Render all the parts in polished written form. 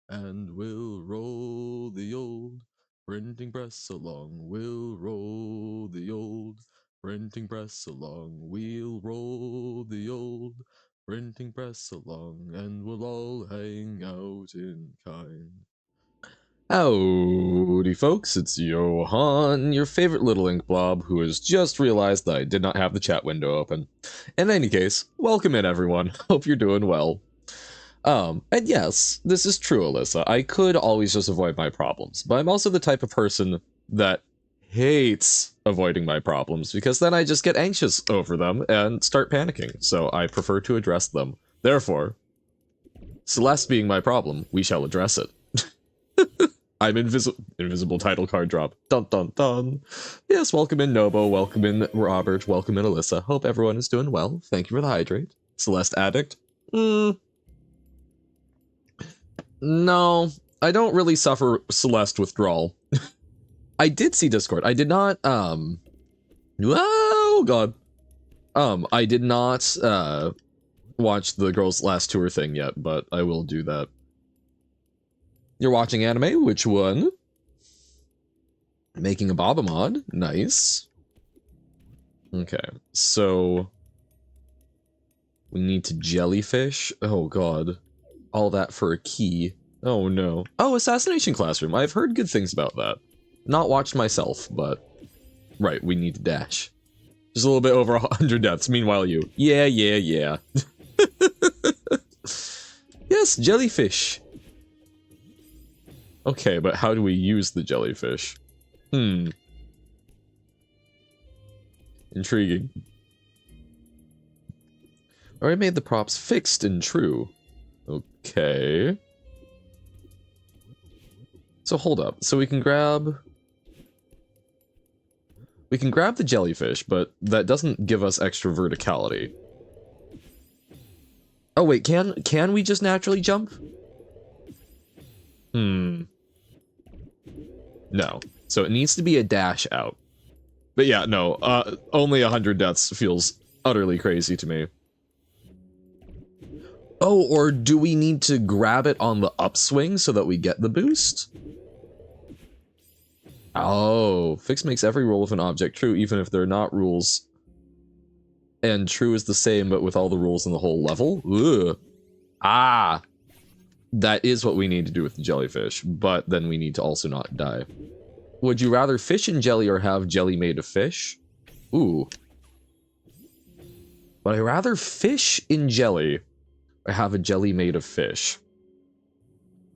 and we'll roll the old printing press along. We'll roll the old printing press along. We'll roll the old printing press along, and we'll all hang out in kind. Howdy folks, it's Johan, your favorite little ink blob, who has just realized that I did not have the chat window open. In any case, welcome in everyone, hope you're doing well. And yes, this is true, Alyssa, I could always just avoid my problems, but I'm also the type of person that hates avoiding my problems, because then I just get anxious over them and start panicking, so I prefer to address them. Therefore, Celeste being my problem, we shall address it. I'm invisible title card drop. Dun dun dun. Yes, welcome in Nobo, welcome in Robert, welcome in Alyssa. Hope everyone is doing well. Thank you for the hydrate. Celeste addict? No, I don't really suffer Celeste withdrawal. I did see Discord. I did not, oh god. I did not, watch the girls' last tour thing yet, but I will do that. You're watching anime? Which one? Making a Baba mod? Nice. Okay, so we need to jellyfish. Oh god. All that for a key. Oh no. Oh, Assassination Classroom. I've heard good things about that. Not watched myself, but... Right, we need to dash. Just a little bit over 100 deaths. Meanwhile, you. Yeah. Yes, jellyfish. Okay, but how do we use the jellyfish? Intriguing. Already made the props fixed and true. Okay. So hold up. So we can grab the jellyfish, but that doesn't give us extra verticality. Oh wait, can we just naturally jump? No. So it needs to be a dash out. But yeah, no, only 100 deaths feels utterly crazy to me. Oh, or do we need to grab it on the upswing so that we get the boost? Oh, fix makes every rule of an object true, even if they're not rules. And true is the same, but with all the rules in the whole level? Ugh. Ah! That is what we need to do with the jellyfish, but then we need to also not die. Would you rather fish in jelly or have jelly made of fish? Ooh. Would I rather fish in jelly or have a jelly made of fish?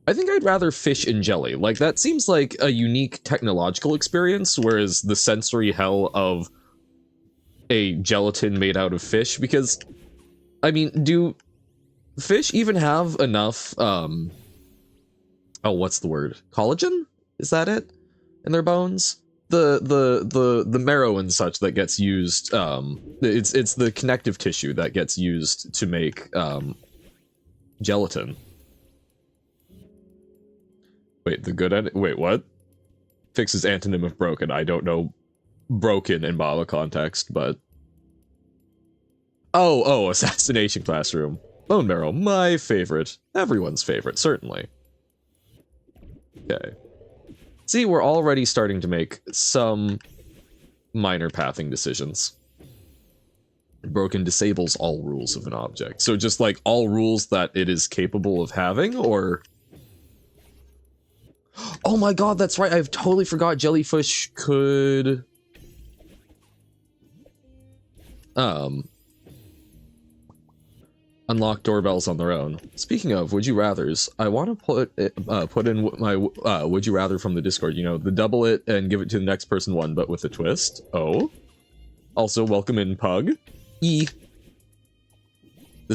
I think I'd rather fish in jelly. Like, that seems like a unique technological experience, whereas the sensory hell of a gelatin made out of fish, because, I mean, do fish even have enough, oh, what's the word? Collagen? Is that it? In their bones? The marrow and such that gets used, it's the connective tissue that gets used to make, gelatin. Wait, wait, what? Fixes antonym of broken. I don't know broken in Baba context, but... Oh, Assassination Classroom. Bone Marrow, my favorite. Everyone's favorite, certainly. Okay. See, we're already starting to make some minor pathing decisions. Broken disables all rules of an object. So just like all rules that it is capable of having, or... Oh my god, that's right, I've totally forgot jellyfish could... unlock doorbells on their own. Speaking of would you rathers, I want to put in my would you rather from the Discord, you know, the double it and give it to the next person one, but with a twist. Oh. Also, welcome in, Pug. This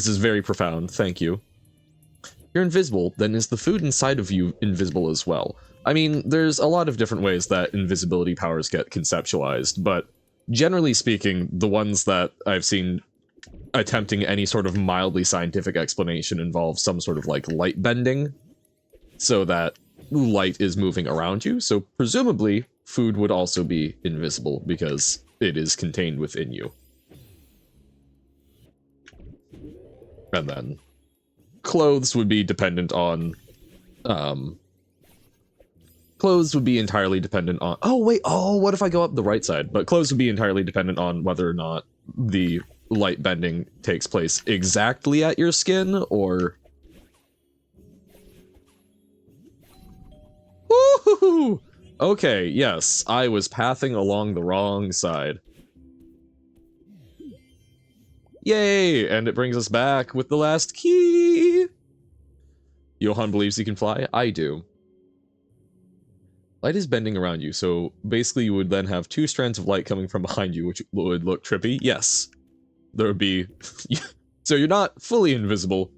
is very profound, thank you. You're invisible, then is the food inside of you invisible as well? I mean, there's a lot of different ways that invisibility powers get conceptualized, but generally speaking, the ones that I've seen attempting any sort of mildly scientific explanation involve some sort of like light bending, so that light is moving around you, so presumably food would also be invisible because it is contained within you. And then clothes would be dependent on Closed would be entirely dependent on... Oh, wait. Oh, what if I go up the right side? But closed would be entirely dependent on whether or not the light bending takes place exactly at your skin, or... Woohoo! Okay, yes, I was pathing along the wrong side. Yay! And it brings us back with the last key! Johan believes he can fly? I do. Light is bending around you, so basically you would then have two strands of light coming from behind you, which would look trippy. Yes. There would be... So you're not fully invisible,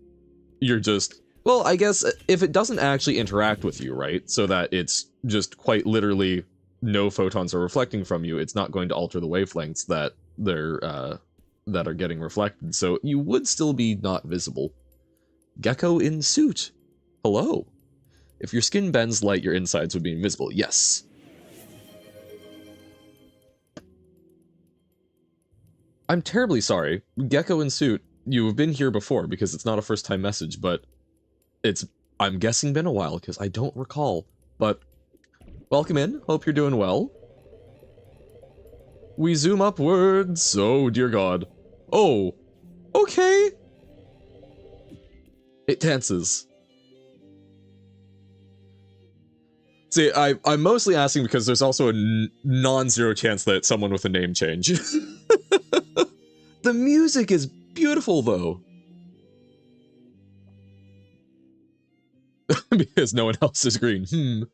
you're just... Well, I guess if it doesn't actually interact with you, right? So that it's just quite literally no photons are reflecting from you, it's not going to alter the wavelengths that that are getting reflected, so you would still be not visible. Gecko in suit. Hello. If your skin bends light, your insides would be invisible. Yes. I'm terribly sorry. Gecko in suit, you have been here before because it's not a first time message, but it's, I'm guessing, been a while because I don't recall. But welcome in. Hope you're doing well. We zoom upwards. Oh, dear God. Oh, okay. It dances. See, I'm mostly asking because there's also a non-zero chance that someone with a name change. The music is beautiful, though. Because no one else is green.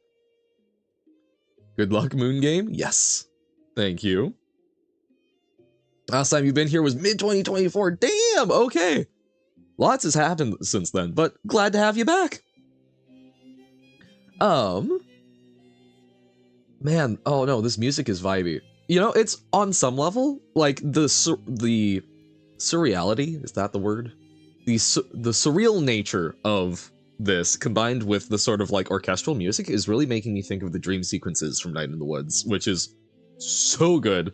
Good luck, Moon Game? Yes. Thank you. Last time you've been here was mid-2024. Damn, okay. Lots has happened since then, but glad to have you back. Man, oh no, this music is vibey. You know, it's on some level, like, the surreality, is that the word? The surreal nature of this, combined with the sort of, like, orchestral music, is really making me think of the dream sequences from Night in the Woods, which is so good.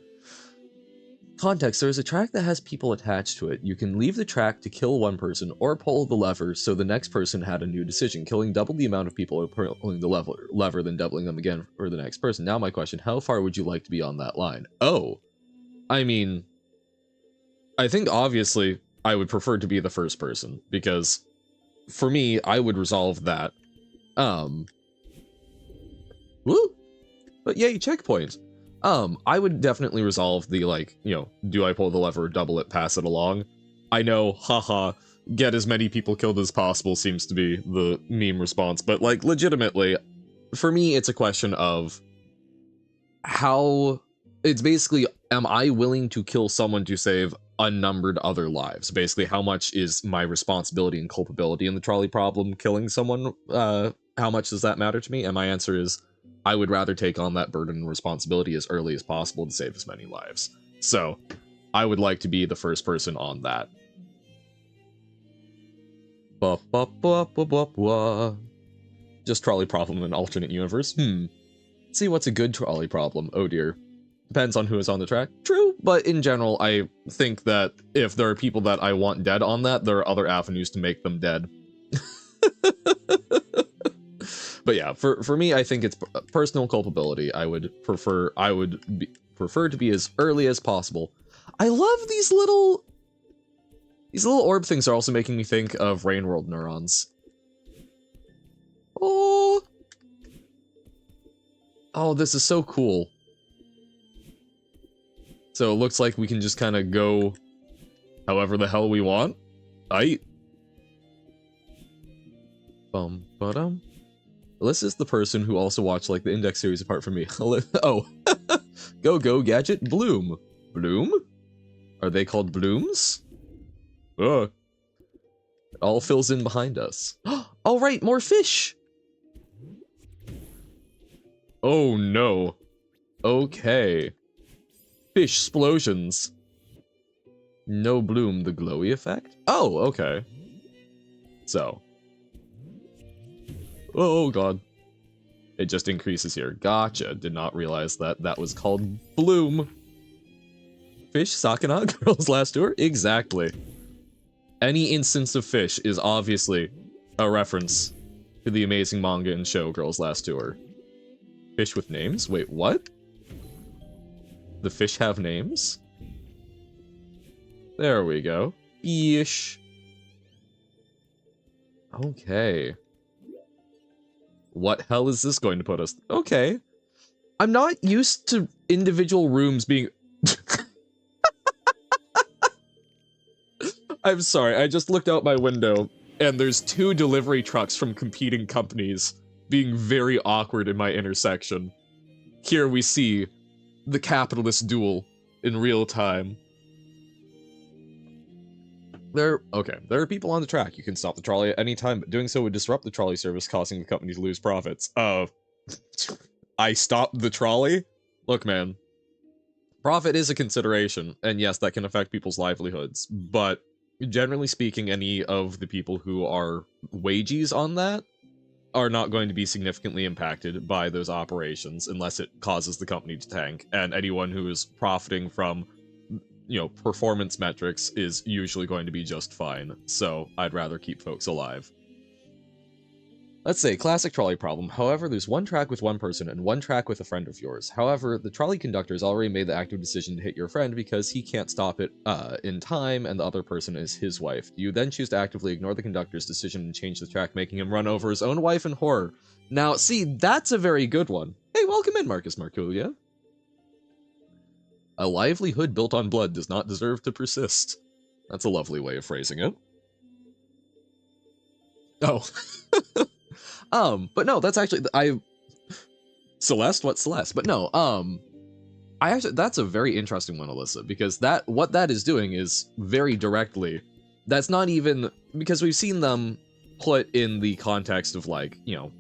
Context, there is a track that has people attached to it. You can leave the track to kill one person, or pull the lever so the next person had a new decision, killing double the amount of people or pulling the lever than doubling them again for the next person. Now my question, how far would you like to be on that line? Oh, I mean, I think obviously I would prefer to be the first person, because for me, I would resolve that. Woo! But yay, checkpoint. I would definitely resolve the, like, you know, do I pull the lever, double it, pass it along? I know, haha, get as many people killed as possible seems to be the meme response, but, like, legitimately, for me, it's a question of how... It's basically, am I willing to kill someone to save unnumbered other lives? Basically, how much is my responsibility and culpability in the trolley problem killing someone? How much does that matter to me? And my answer is, I would rather take on that burden and responsibility as early as possible to save as many lives. So, I would like to be the first person on that. Just trolley problem in an alternate universe. See what's a good trolley problem. Oh dear. Depends on who is on the track. True, but in general, I think that if there are people that I want dead on that, there are other avenues to make them dead. But yeah, for me, I think it's personal culpability. I would prefer to be as early as possible. I love these little orb things are also making me think of Rain World neurons. Oh, this is so cool. So it looks like we can just kind of go however the hell we want. Bum-ba-dum. This is the person who also watched, like, the Index series apart from me. Oh. Go Gadget Bloom. Bloom? Are they called blooms? It all fills in behind us. All right, more fish! Oh no. Okay. Fish explosions. No bloom, the glowy effect? Oh, okay. So. Oh god. It just increases here. Gotcha. Did not realize that that was called bloom. Fish Sakana Girls Last Tour? Exactly. Any instance of fish is obviously a reference to the amazing manga and show Girls Last Tour. Fish with names? Wait, what? The fish have names? There we go. Fish. Okay. What hell is this going to put us? Okay. I'm not used to individual rooms being... I'm sorry, I just looked out my window, and there's 2 delivery trucks from competing companies being very awkward in my intersection. Here we see the capitalist duel in real time. There are people on the track. You can stop the trolley at any time, but doing so would disrupt the trolley service, causing the company to lose profits. I stopped the trolley? Look, man. Profit is a consideration, and yes, that can affect people's livelihoods, but generally speaking, any of the people who are wages on that are not going to be significantly impacted by those operations unless it causes the company to tank, and anyone who is profiting from, you know, performance metrics is usually going to be just fine, so I'd rather keep folks alive. Let's say, classic trolley problem. However, there's one track with one person and one track with a friend of yours. However, the trolley conductor has already made the active decision to hit your friend because he can't stop it in time, and the other person is his wife. Do you then choose to actively ignore the conductor's decision and change the track, making him run over his own wife in horror? Now, see, that's a very good one. Hey, welcome in, Marcus Marculia. A livelihood built on blood does not deserve to persist. That's a lovely way of phrasing it. Oh. But no, that's actually, Celeste? What's Celeste? But no, that's a very interesting one, Alyssa, because what that is doing is very directly, that's not even, because we've seen them put in the context of, like, you know,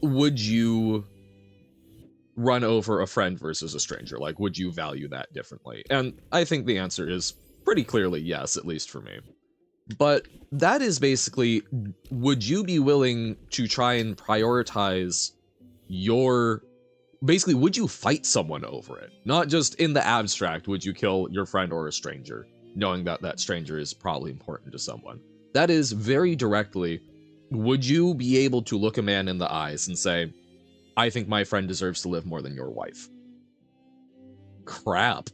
would you run over a friend versus a stranger? Like, would you value that differently? And I think the answer is pretty clearly yes, at least for me. But that is basically, would you be willing to try and prioritize basically, would you fight someone over it? Not just in the abstract, would you kill your friend or a stranger, knowing that that stranger is probably important to someone? That is very directly, would you be able to look a man in the eyes and say, I think my friend deserves to live more than your wife? Crap.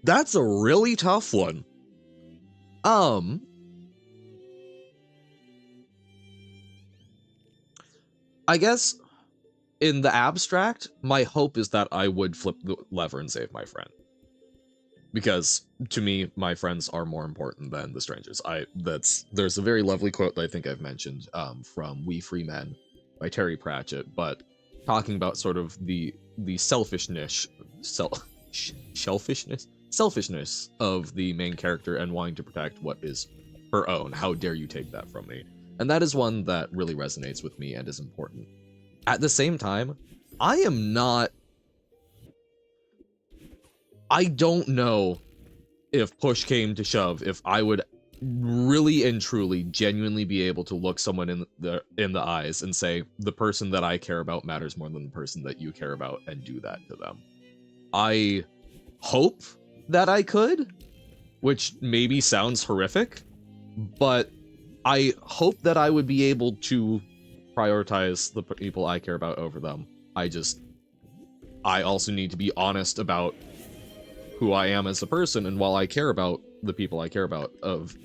That's a really tough one. I guess in the abstract, my hope is that I would flip the lever and save my friend. Because to me, my friends are more important than the strangers. There's a very lovely quote that I think I've mentioned from We Free Men by Terry Pratchett, but talking about sort of the selfishness of the main character and wanting to protect what is her own. How dare you take that from me? And that is one that really resonates with me and is important. At the same time, I don't know if push came to shove, if I would really and truly genuinely be able to look someone in the eyes and say, the person that I care about matters more than the person that you care about, and do that to them. I hope that I could, which maybe sounds horrific, but I hope that I would be able to prioritize the people I care about over them. I also need to be honest about who I am as a person, and while I care about the people I care about of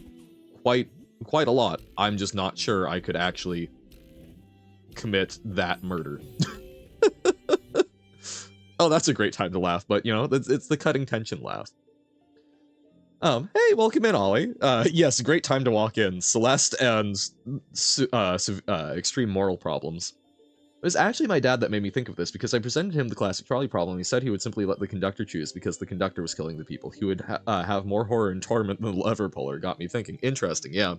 quite a lot, I'm just not sure I could actually commit that murder. Oh, that's a great time to laugh, but you know, it's the cutting tension laugh. Hey, welcome in, Ollie. Yes, great time to walk in. Celeste and extreme moral problems. It was actually my dad that made me think of this, because I presented him the classic trolley problem. He said he would simply let the conductor choose because the conductor was killing the people. He would have more horror and torment than the lever puller. Got me thinking. Interesting, yeah.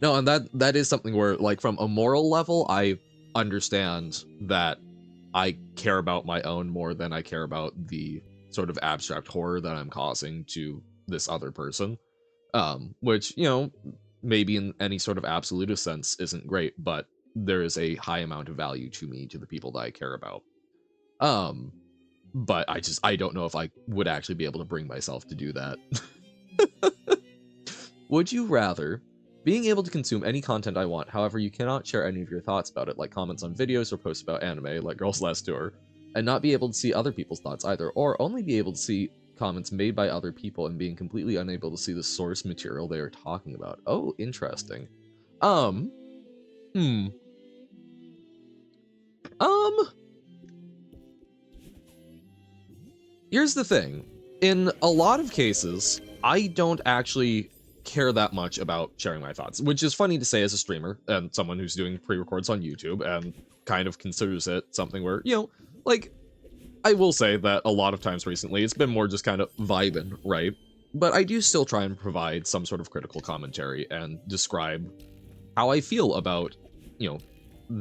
No, and that is something where, like, from a moral level, I understand that I care about my own more than I care about the sort of abstract horror that I'm causing to this other person. Which, you know, maybe in any sort of absolutist sense isn't great, but there is a high amount of value to me, to the people that I care about. but I don't know if I would actually be able to bring myself to do that. Would you rather being able to consume any content I want, however you cannot share any of your thoughts about it, like comments on videos or posts about anime, like Girls Last Tour, and not be able to see other people's thoughts either, or only be able to see comments made by other people and being completely unable to see the source material they are talking about? Oh, interesting. Um, hmm. Here's the thing. In a lot of cases, I don't actually care that much about sharing my thoughts, which is funny to say as a streamer and someone who's doing pre-records on YouTube and kind of considers it something where, you know, like, I will say that a lot of times recently, it's been more just kind of vibing, right? But I do still try and provide some sort of critical commentary and describe how I feel about, you know,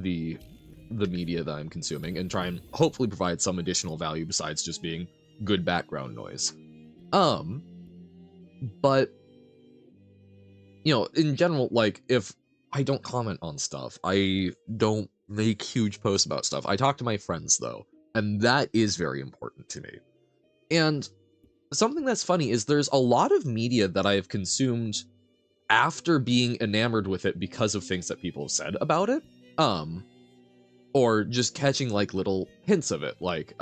the media that I'm consuming and try and hopefully provide some additional value besides just being good background noise. But, you know, in general, like, if I don't comment on stuff, I don't make huge posts about stuff. I talk to my friends, though, and that is very important to me. And something that's funny is there's a lot of media that I have consumed after being enamored with it because of things that people have said about it. Or just catching, like, little hints of it. Like,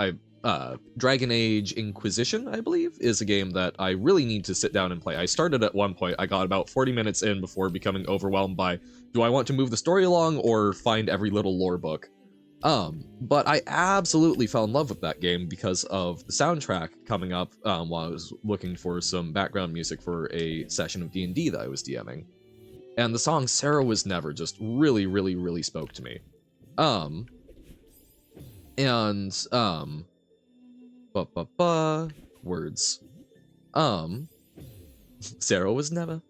Dragon Age Inquisition, I believe, is a game that I really need to sit down and play. I started at one point, I got about 40 minutes in before becoming overwhelmed by, do I want to move the story along or find every little lore book? But I absolutely fell in love with that game because of the soundtrack coming up while I was looking for some background music for a session of D&D that I was DMing. And the song Sarah Was Never just really, really, really spoke to me. Words. Sarah was never.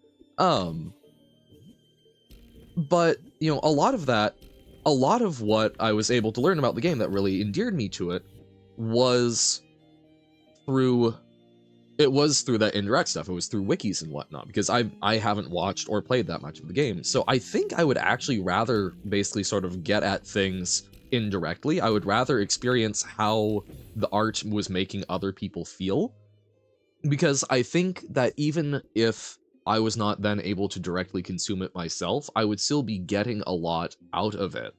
But, you know, a lot of what I was able to learn about the game that really endeared me to it was through that indirect stuff. It was through wikis and whatnot, because I haven't watched or played that much of the game. So I think I would actually rather basically sort of get at things indirectly. I would rather experience how the art was making other people feel, because I think that even if I was not then able to directly consume it myself, I would still be getting a lot out of it.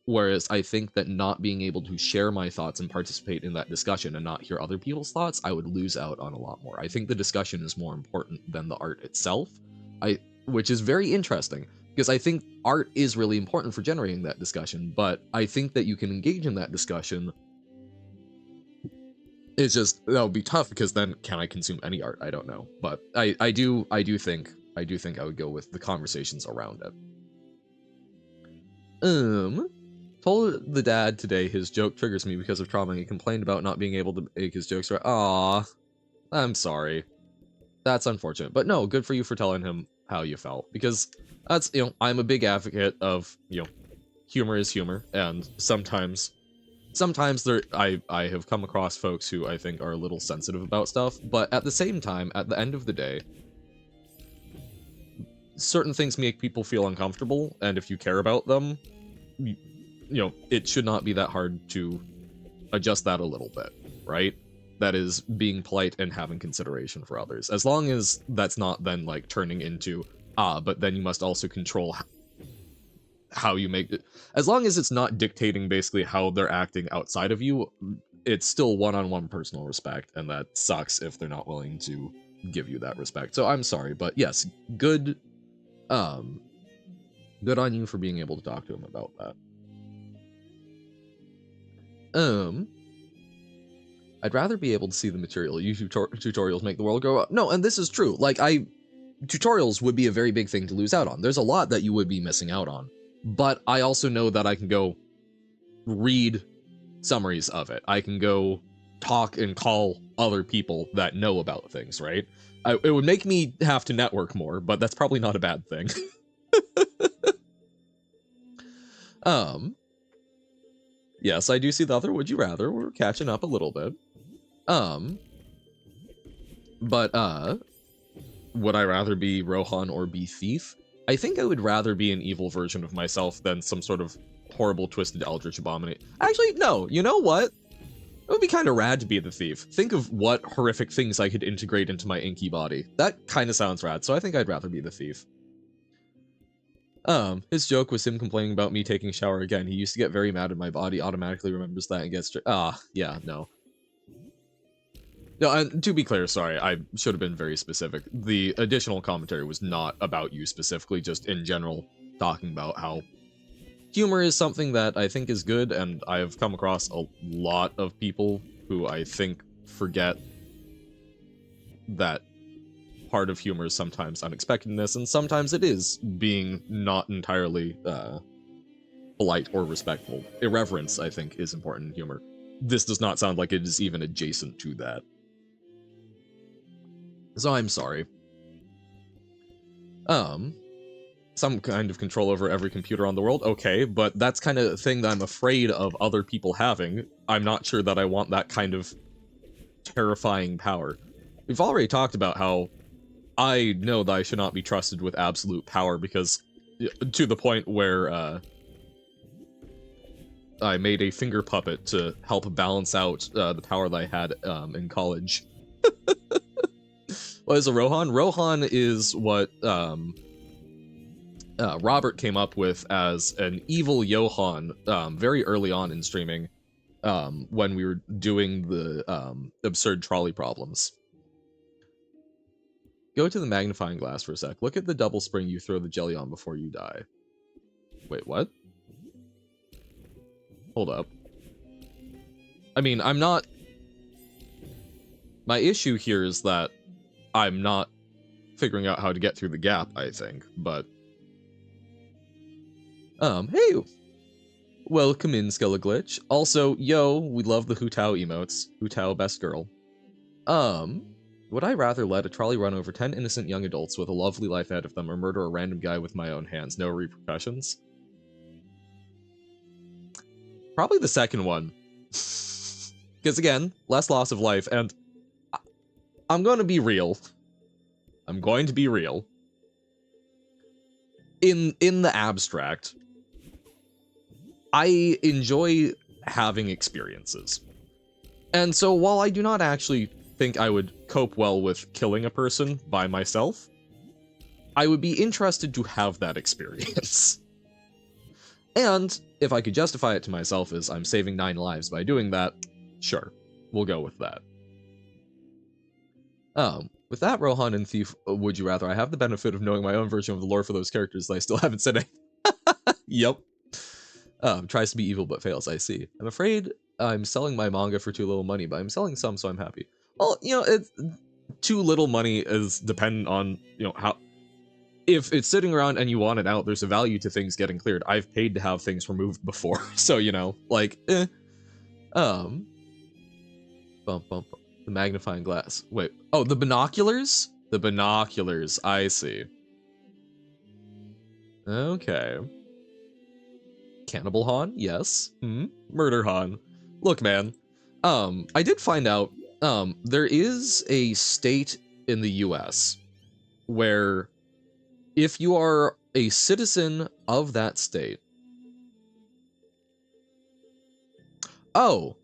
Whereas I think that not being able to share my thoughts and participate in that discussion and not hear other people's thoughts, I would lose out on a lot more. I think the discussion is more important than the art itself, which is very interesting, because I think art is really important for generating that discussion, but I think that you can engage in that discussion. It's just, that would be tough, because then can I consume any art? I don't know. But I do think I would go with the conversations around it. Told the dad today his joke triggers me because of trauma. He complained about not being able to make his jokes right. Aw, I'm sorry. That's unfortunate. But no, good for you for telling him how you felt, because that's, you know, I'm a big advocate of, you know, humor is humor, and sometimes I have come across folks who I think are a little sensitive about stuff, but at the same time, at the end of the day, certain things make people feel uncomfortable, and if you care about them, you know, it should not be that hard to adjust that a little bit, right? That is being polite and having consideration for others. As long as that's not then, like, turning into, but then you must also control how you make it. As long as it's not dictating basically how they're acting outside of you, it's still one-on-one personal respect, and that sucks if they're not willing to give you that respect. So I'm sorry, but yes, good on you for being able to talk to him about that. I'd rather be able to see the material. YouTube tutorials make the world go up. No, and this is true. Like, tutorials would be a very big thing to lose out on. There's a lot that you would be missing out on. But I also know that I can go read summaries of it. I can go talk and call other people that know about things, right? It would make me have to network more, but that's probably not a bad thing. Yes, I do see the other Would You Rather. We're catching up a little bit. But would I rather be Rohan or be Thief? I think I would rather be an evil version of myself than some sort of horrible, twisted Eldritch Abominate. Actually, no, you know what? It would be kind of rad to be the thief. Think of what horrific things I could integrate into my inky body. That kind of sounds rad, so I think I'd rather be the thief. His joke was him complaining about me taking a shower again. He used to get very mad at my body, automatically remembers that and gets... yeah, no. No, and to be clear, sorry, I should have been very specific. The additional commentary was not about you specifically, just in general, talking about how humor is something that I think is good, and I have come across a lot of people who I think forget that part of humor is sometimes unexpectedness, and sometimes it is being not entirely polite or respectful. Irreverence, I think, is important in humor. This does not sound like it is even adjacent to that. So I'm sorry. Some kind of control over every computer on the world, okay, but that's kind of the thing that I'm afraid of other people having. I'm not sure that I want that kind of terrifying power. We've already talked about how I know that I should not be trusted with absolute power because, to the point where I made a finger puppet to help balance out the power that I had in college. What is a Rohan? Rohan is what Robert came up with as an evil Johan very early on in streaming when we were doing the absurd trolley problems. Go to the magnifying glass for a sec. Look at the double spring you throw the jelly on before you die. Wait, what? Hold up. I mean, I'm not... My issue here is that I'm not figuring out how to get through the gap, I think, but... Hey! Welcome in, Skeleglitch. Also, yo, we love the Hutao emotes. Hutao, best girl. Would I rather let a trolley run over 10 innocent young adults with a lovely life ahead of them, or murder a random guy with my own hands? No repercussions? Probably the second one. Because again, less loss of life, and I'm going to be real. I'm going to be real. In the abstract, I enjoy having experiences. And so while I do not actually think I would cope well with killing a person by myself, I would be interested to have that experience. And if I could justify it to myself as I'm saving 9 lives by doing that, sure, we'll go with that. With that, Rohan and Thief, would you rather? I have the benefit of knowing my own version of the lore for those characters that I still haven't said anything. Yep. Tries to be evil but fails, I see. I'm afraid I'm selling my manga for too little money, but I'm selling some, so I'm happy. Well, you know, it's too little money is dependent on, you know, how... If it's sitting around and you want it out, there's a value to things getting cleared. I've paid to have things removed before, so, you know, like, Bump, bump, bump. The magnifying glass. Wait. Oh, the binoculars? The binoculars. I see. Okay. Cannibal Han? Yes. Murder Han. Look, man. I did find out, there is a state in the US where if you are a citizen of that state... Oh.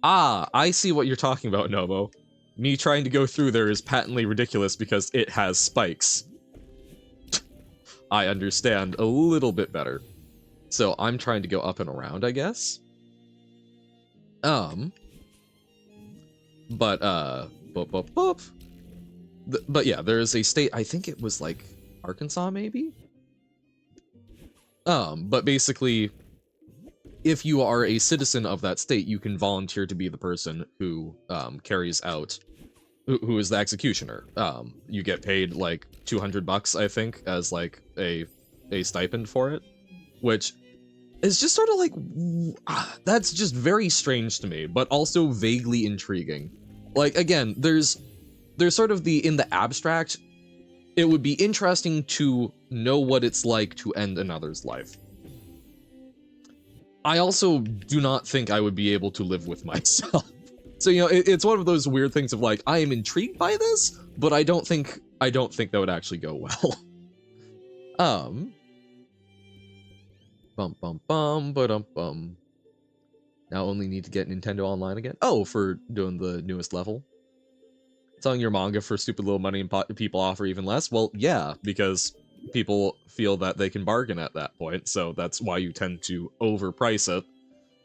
I see what you're talking about, Nomo. Me trying to go through there is patently ridiculous because it has spikes. I understand a little bit better. So I'm trying to go up and around, I guess? But yeah, there is a state, I think it was like Arkansas, maybe? But basically, if you are a citizen of that state, you can volunteer to be the person who carries out, who is the executioner. You get paid like $200, I think, as like a stipend for it, which is just sort of like, that's just very strange to me, but also vaguely intriguing. Like, again, there's sort of in the abstract, it would be interesting to know what it's like to end another's life. I also do not think I would be able to live with myself. So, you know, it's one of those weird things of like, I am intrigued by this, but I don't think that would actually go well. Bum bum bum ba-dum bum. Now only need to get Nintendo Online again. Oh, for doing the newest level. Selling your manga for stupid little money and people offer even less? Well, yeah, because people feel that they can bargain at that point, so that's why you tend to overprice it,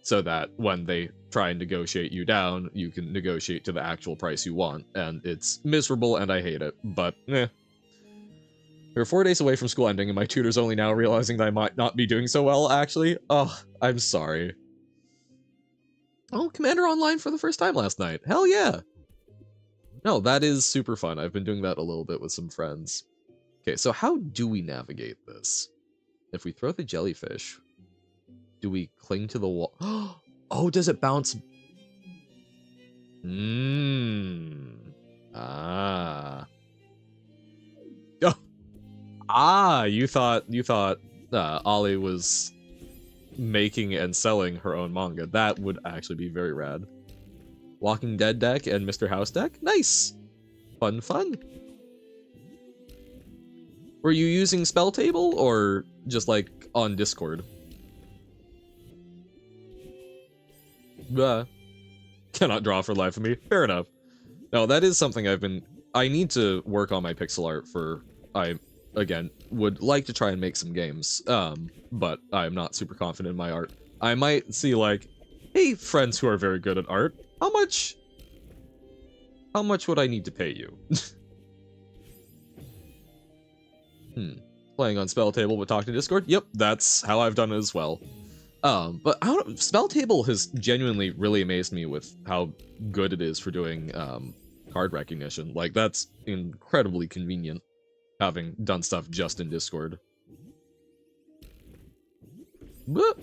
so that when they try and negotiate you down, you can negotiate to the actual price you want, and it's miserable and I hate it, but eh. We're 4 days away from school ending, and my tutor's only now realizing that I might not be doing so well, actually. Oh, I'm sorry. Oh, Commander Online for the first time last night. Hell yeah! No, that is super fun. I've been doing that a little bit with some friends. Okay, so how do we navigate this? If we throw the jellyfish, do we cling to the wall? Oh, does it bounce? Ah. Oh. Ah, you thought Ollie was making and selling her own manga. That would actually be very rad. Walking Dead deck and Mr. House deck? Nice! Fun, fun. Were you using Spell Table or just like on Discord? Cannot draw for the life of me. Fair enough. No, that is something I need to work on my pixel art for. I, again, would like to try and make some games, but I'm not super confident in my art. I might see like, hey, friends who are very good at art, how much would I need to pay you? Playing on Spell Table but talking to Discord? Yep, that's how I've done it as well. But I don't know, Spell Table has genuinely really amazed me with how good it is for doing card recognition. Like, that's incredibly convenient, having done stuff just in Discord. But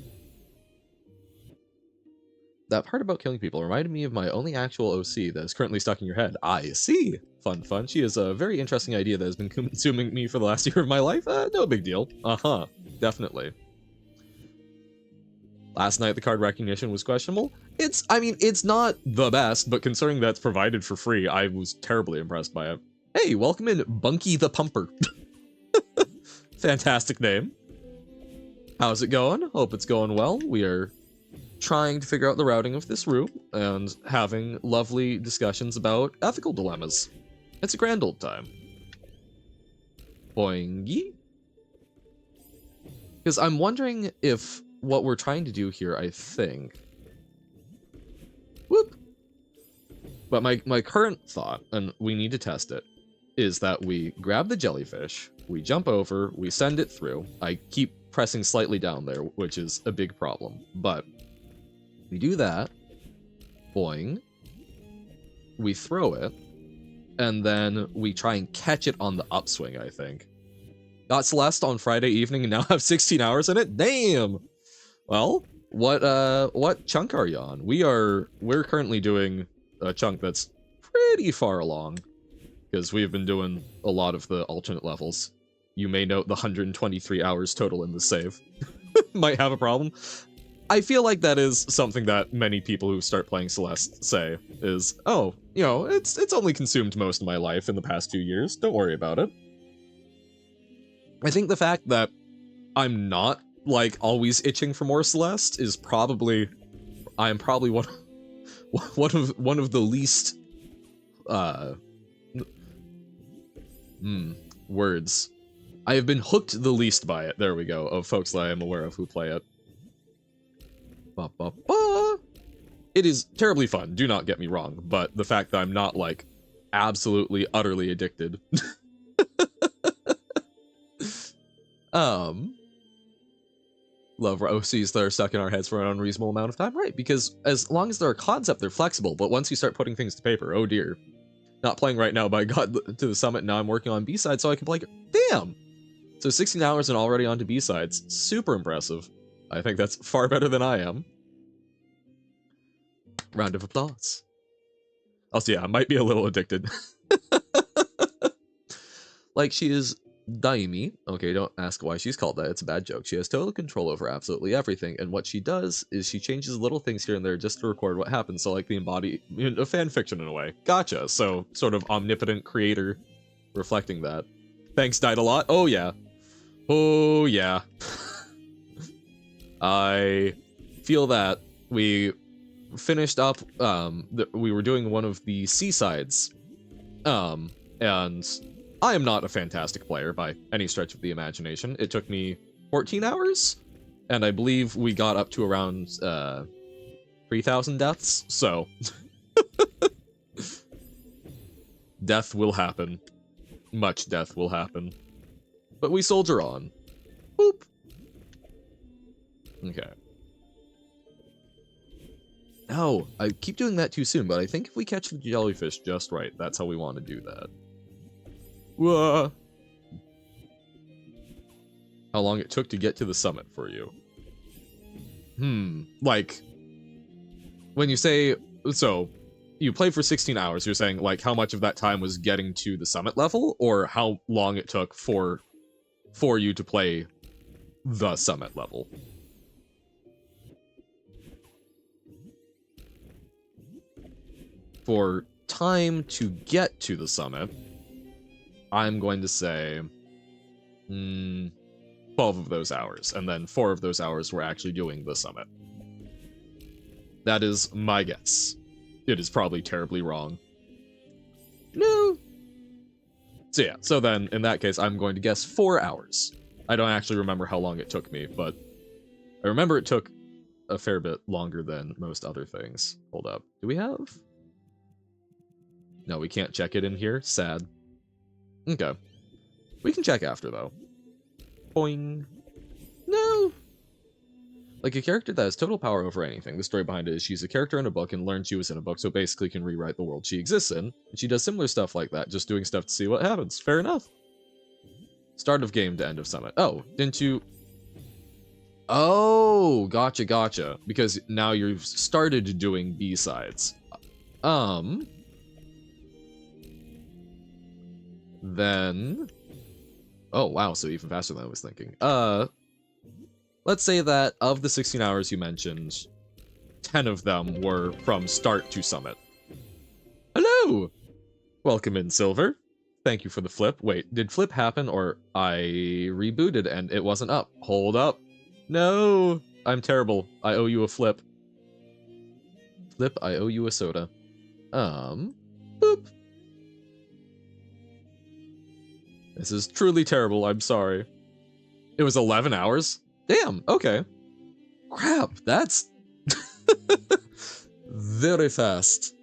that part about killing people reminded me of my only actual OC that is currently stuck in your head. I see! Fun, fun. She has a very interesting idea that has been consuming me for the last year of my life. No big deal. Uh-huh. Definitely. Last night, the card recognition was questionable. I mean, it's not the best, but considering that's provided for free, I was terribly impressed by it. Hey, welcome in, Bunky the Pumper. Fantastic name. How's it going? Hope it's going well. We are trying to figure out the routing of this room and having lovely discussions about ethical dilemmas. It's a grand old time. Boingy? Because I'm wondering if what we're trying to do here, I think... Whoop! But my current thought, and we need to test it, is that we grab the jellyfish, we jump over, we send it through. I keep pressing slightly down there, which is a big problem, but we do that, boing, we throw it, and then we try and catch it on the upswing, I think. Got Celeste on Friday evening and now have 16 hours in it? Damn! Well, what chunk are you on? We're currently doing a chunk that's pretty far along, because we've been doing a lot of the alternate levels. You may note the 123 hours total in the save. Might have a problem. I feel like that is something that many people who start playing Celeste say, is, oh, you know, it's only consumed most of my life in the past few years, don't worry about it. I think the fact that I'm not, like, always itching for more Celeste is probably... I am probably one of the least... words. I have been hooked the least by it, there we go, of folks that I am aware of who play it. Ba, ba, ba. It is terribly fun, do not get me wrong, but the fact that I'm not, like, absolutely, utterly addicted. Love OCs that are stuck in our heads for an unreasonable amount of time, right? Because as long as they're a concept, they're flexible, but once you start putting things to paper, oh dear. Not playing right now, but I got to the summit, now I'm working on B-sides so I can play... Damn! So 16 hours and already onto B-sides. Super impressive. I think that's far better than I am. Round of applause. Also, yeah, I might be a little addicted. Like, she is Daimi. Okay, don't ask why she's called that. It's a bad joke. She has total control over absolutely everything, and what she does is she changes little things here and there just to record what happens, so like a fan fiction in a way. Gotcha. So, sort of omnipotent creator reflecting that. Thanks, died a lot. Oh, yeah. Oh, yeah. I feel that we finished up, we were doing one of the seasides, and I am not a fantastic player by any stretch of the imagination. It took me 14 hours, and I believe we got up to around 3,000 deaths, so death will happen. Much death will happen. But we soldier on. Boop. Okay. No, I keep doing that too soon, but I think if we catch the jellyfish just right, that's how we want to do that. Whoa. How long it took to get to the summit for you? Like, when you say, so, you played for 16 hours, you're saying, like, how much of that time was getting to the summit level, or how long it took for you to play the summit level? For time to get to the summit, I'm going to say 12 of those hours, and then 4 of those hours were actually doing the summit. That is my guess. It is probably terribly wrong. No! So yeah, so then, in that case, I'm going to guess 4 hours. I don't actually remember how long it took me, but I remember it took a fair bit longer than most other things. Hold up. Do we have? No, we can't check it in here. Sad. Okay. We can check after, though. Boing. No! Like a character that has total power over anything. The story behind it is she's a character in a book and learned she was in a book, so basically can rewrite the world she exists in. And she does similar stuff like that, just doing stuff to see what happens. Fair enough. Start of game to end of summit. Oh, didn't you... Oh, gotcha, gotcha. Because now you've started doing B-sides. Then... Oh, wow, so even faster than I was thinking. Let's say that of the 16 hours you mentioned, 10 of them were from start to summit. Hello! Welcome in, Silver. Thank you for the flip. Wait, did flip happen or I rebooted and it wasn't up? Hold up. No! I'm terrible. I owe you a flip. Flip, I owe you a soda. Boop. This is truly terrible, I'm sorry. It was 11 hours? Damn, okay. Crap, that's... very fast.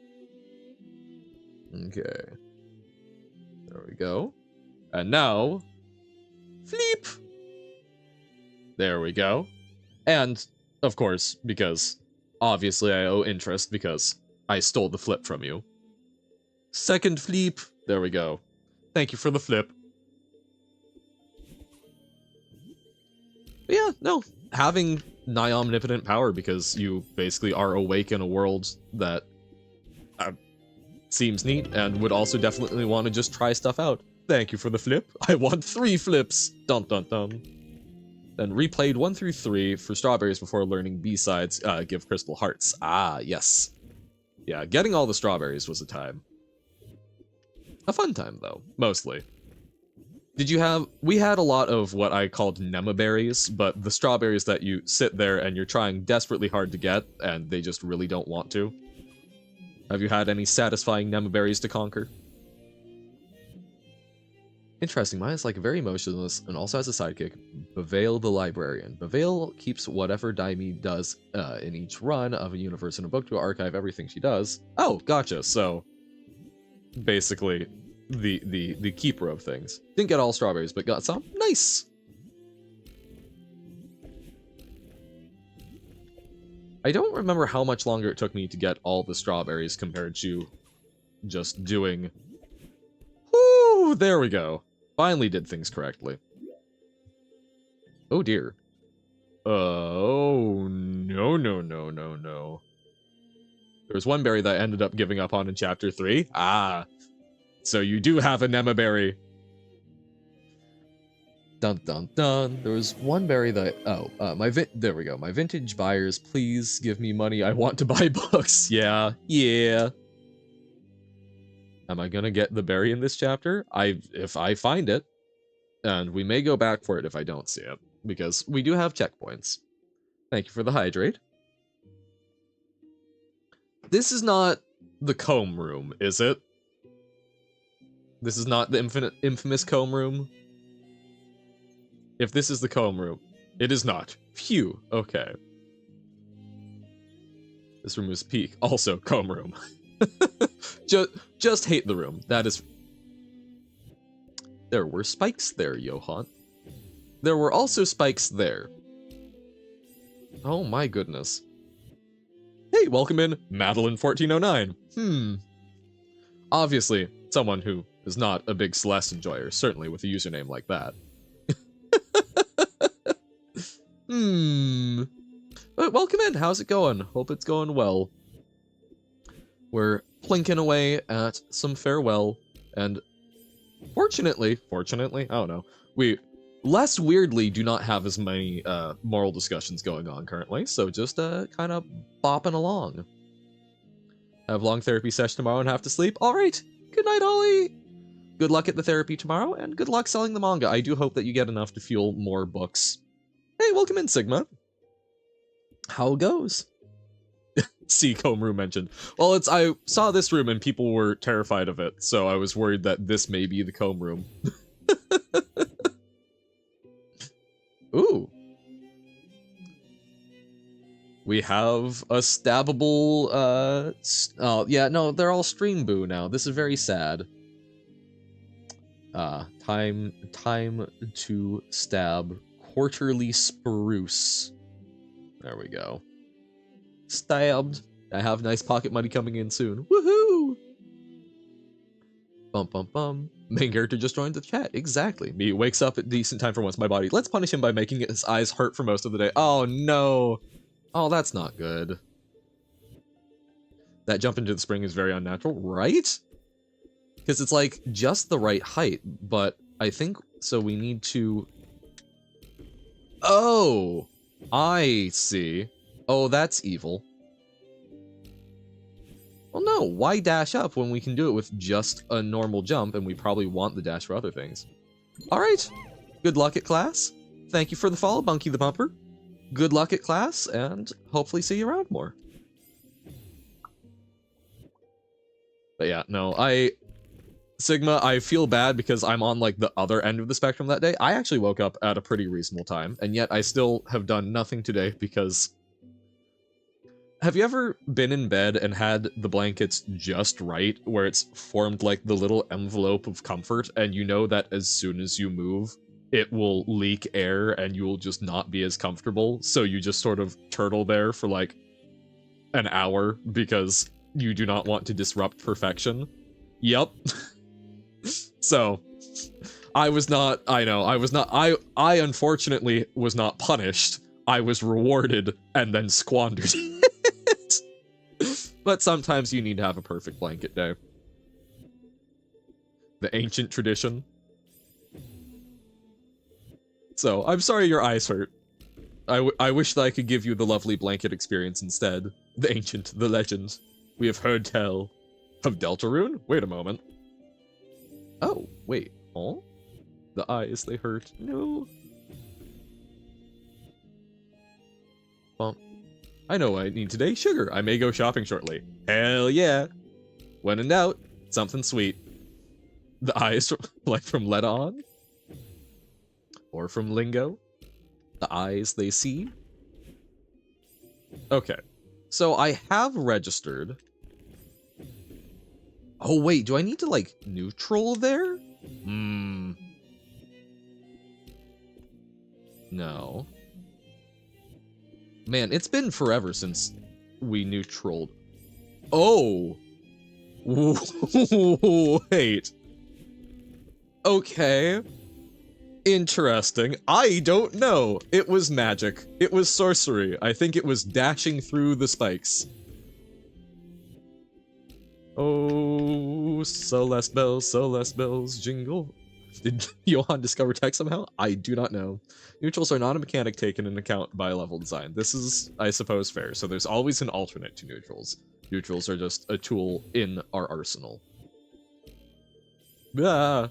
Okay. There we go. And now... Flip! There we go. And, of course, because... Obviously I owe interest because I stole the flip from you. Second flip. There we go. Thank you for the flip. But yeah, no, having nigh omnipotent power because you basically are awake in a world that seems neat and would also definitely want to just try stuff out. Thank you for the flip. I want 3 flips. Dun dun dun. Then replayed 1 through 3 for strawberries before learning B-sides give crystal hearts. Ah, yes. Yeah, getting all the strawberries was a time. A fun time, though, mostly. Did you have... We had a lot of what I called nemaberries, but the strawberries that you sit there and you're trying desperately hard to get, and they just really don't want to. Have you had any satisfying nemaberries to conquer? Interesting, mine is like very emotionless and also has a sidekick, Bavail the Librarian. Bavail keeps whatever Daimi does in each run of a universe in a book to archive everything she does. Oh, gotcha, so... Basically... The keeper of things. Didn't get all strawberries, but got some. Nice! I don't remember how much longer it took me to get all the strawberries compared to just doing... Whoo! There we go. Finally did things correctly. Oh dear. Oh, no, no, no, no, no. There was one berry that I ended up giving up on in Chapter 3. Ah. So you do have a nemaberry. Dun dun dun. There was one berry that... Oh, there we go. My vintage buyers, please give me money. I want to buy books. Yeah, yeah. Am I gonna get the berry in this chapter? If I find it. And we may go back for it if I don't see it. Because we do have checkpoints. Thank you for the hydrate. This is not the comb room, is it? This is not the infamous comb room? If this is the comb room, it is not. Phew, okay. This room is peak. Also, comb room. just hate the room. That is... There were spikes there, Johan. There were also spikes there. Oh my goodness. Hey, welcome in, Madeline1409. Obviously, someone who is not a big Celeste enjoyer, certainly with a username like that. But welcome in, how's it going? Hope it's going well. We're plinking away at some farewell, and fortunately, I don't know, we less weirdly do not have as many moral discussions going on currently, so just kind of bopping along. Have long therapy session tomorrow and have to sleep. Alright, good night, Ollie! Good luck at the therapy tomorrow, and good luck selling the manga. I do hope that you get enough to fuel more books. Hey, welcome in, Sigma. How goes? See, comb room mentioned. Well, I saw this room and people were terrified of it, so I was worried that this may be the comb room. Ooh. We have a stabbable, oh, yeah, no, they're all stream boo now. This is very sad. Time to stab quarterly spruce. There we go. Stabbed. I have nice pocket money coming in soon. Woohoo! Bum bum bum. Main character just joined the chat. Exactly. Me wakes up at decent time for once my body. Let's punish him by making his eyes hurt for most of the day. Oh no. Oh, that's not good. That jump into the spring is very unnatural, right? Because it's like just the right height, but I think so we need to... Oh! I see. Oh, that's evil. Well, no, why dash up when we can do it with just a normal jump, and we probably want the dash for other things. Alright, good luck at class. Thank you for the follow, Bunky the Bumper. Good luck at class, and hopefully see you around more. But yeah, no, Sigma, I feel bad because I'm on, like, the other end of the spectrum that day. I actually woke up at a pretty reasonable time, and yet I still have done nothing today because... Have you ever been in bed and had the blankets just right, where it's formed like the little envelope of comfort, and you know that as soon as you move, it will leak air and you will just not be as comfortable, so you just sort of turtle there for like an hour because you do not want to disrupt perfection? Yep. So, I unfortunately was not punished. I was rewarded and then squandered it. But sometimes you need to have a perfect blanket day. The ancient tradition. So, I'm sorry your eyes hurt. I wish that I could give you the lovely blanket experience instead. The ancient, the legend. We have heard tell of Deltarune? Wait a moment. Oh, wait. Oh? The eyes, they hurt. No. Well, I know what I need today. Sugar. I may go shopping shortly. Hell yeah. When in doubt, something sweet. The eyes, like from Let On? Or from Lingo? The eyes they see? Okay. So I have registered. Oh wait, do I need to like neutral there? No. Man, it's been forever since we neutraled. Oh! Wait. Okay. Interesting. I don't know. It was magic. It was sorcery. I think it was dashing through the spikes. Oh, Celeste bells jingle. Did Johan discover tech somehow? I do not know. Neutrals are not a mechanic taken into account by level design. This is, I suppose, fair. So there's always an alternate to neutrals. Neutrals are just a tool in our arsenal. Ah.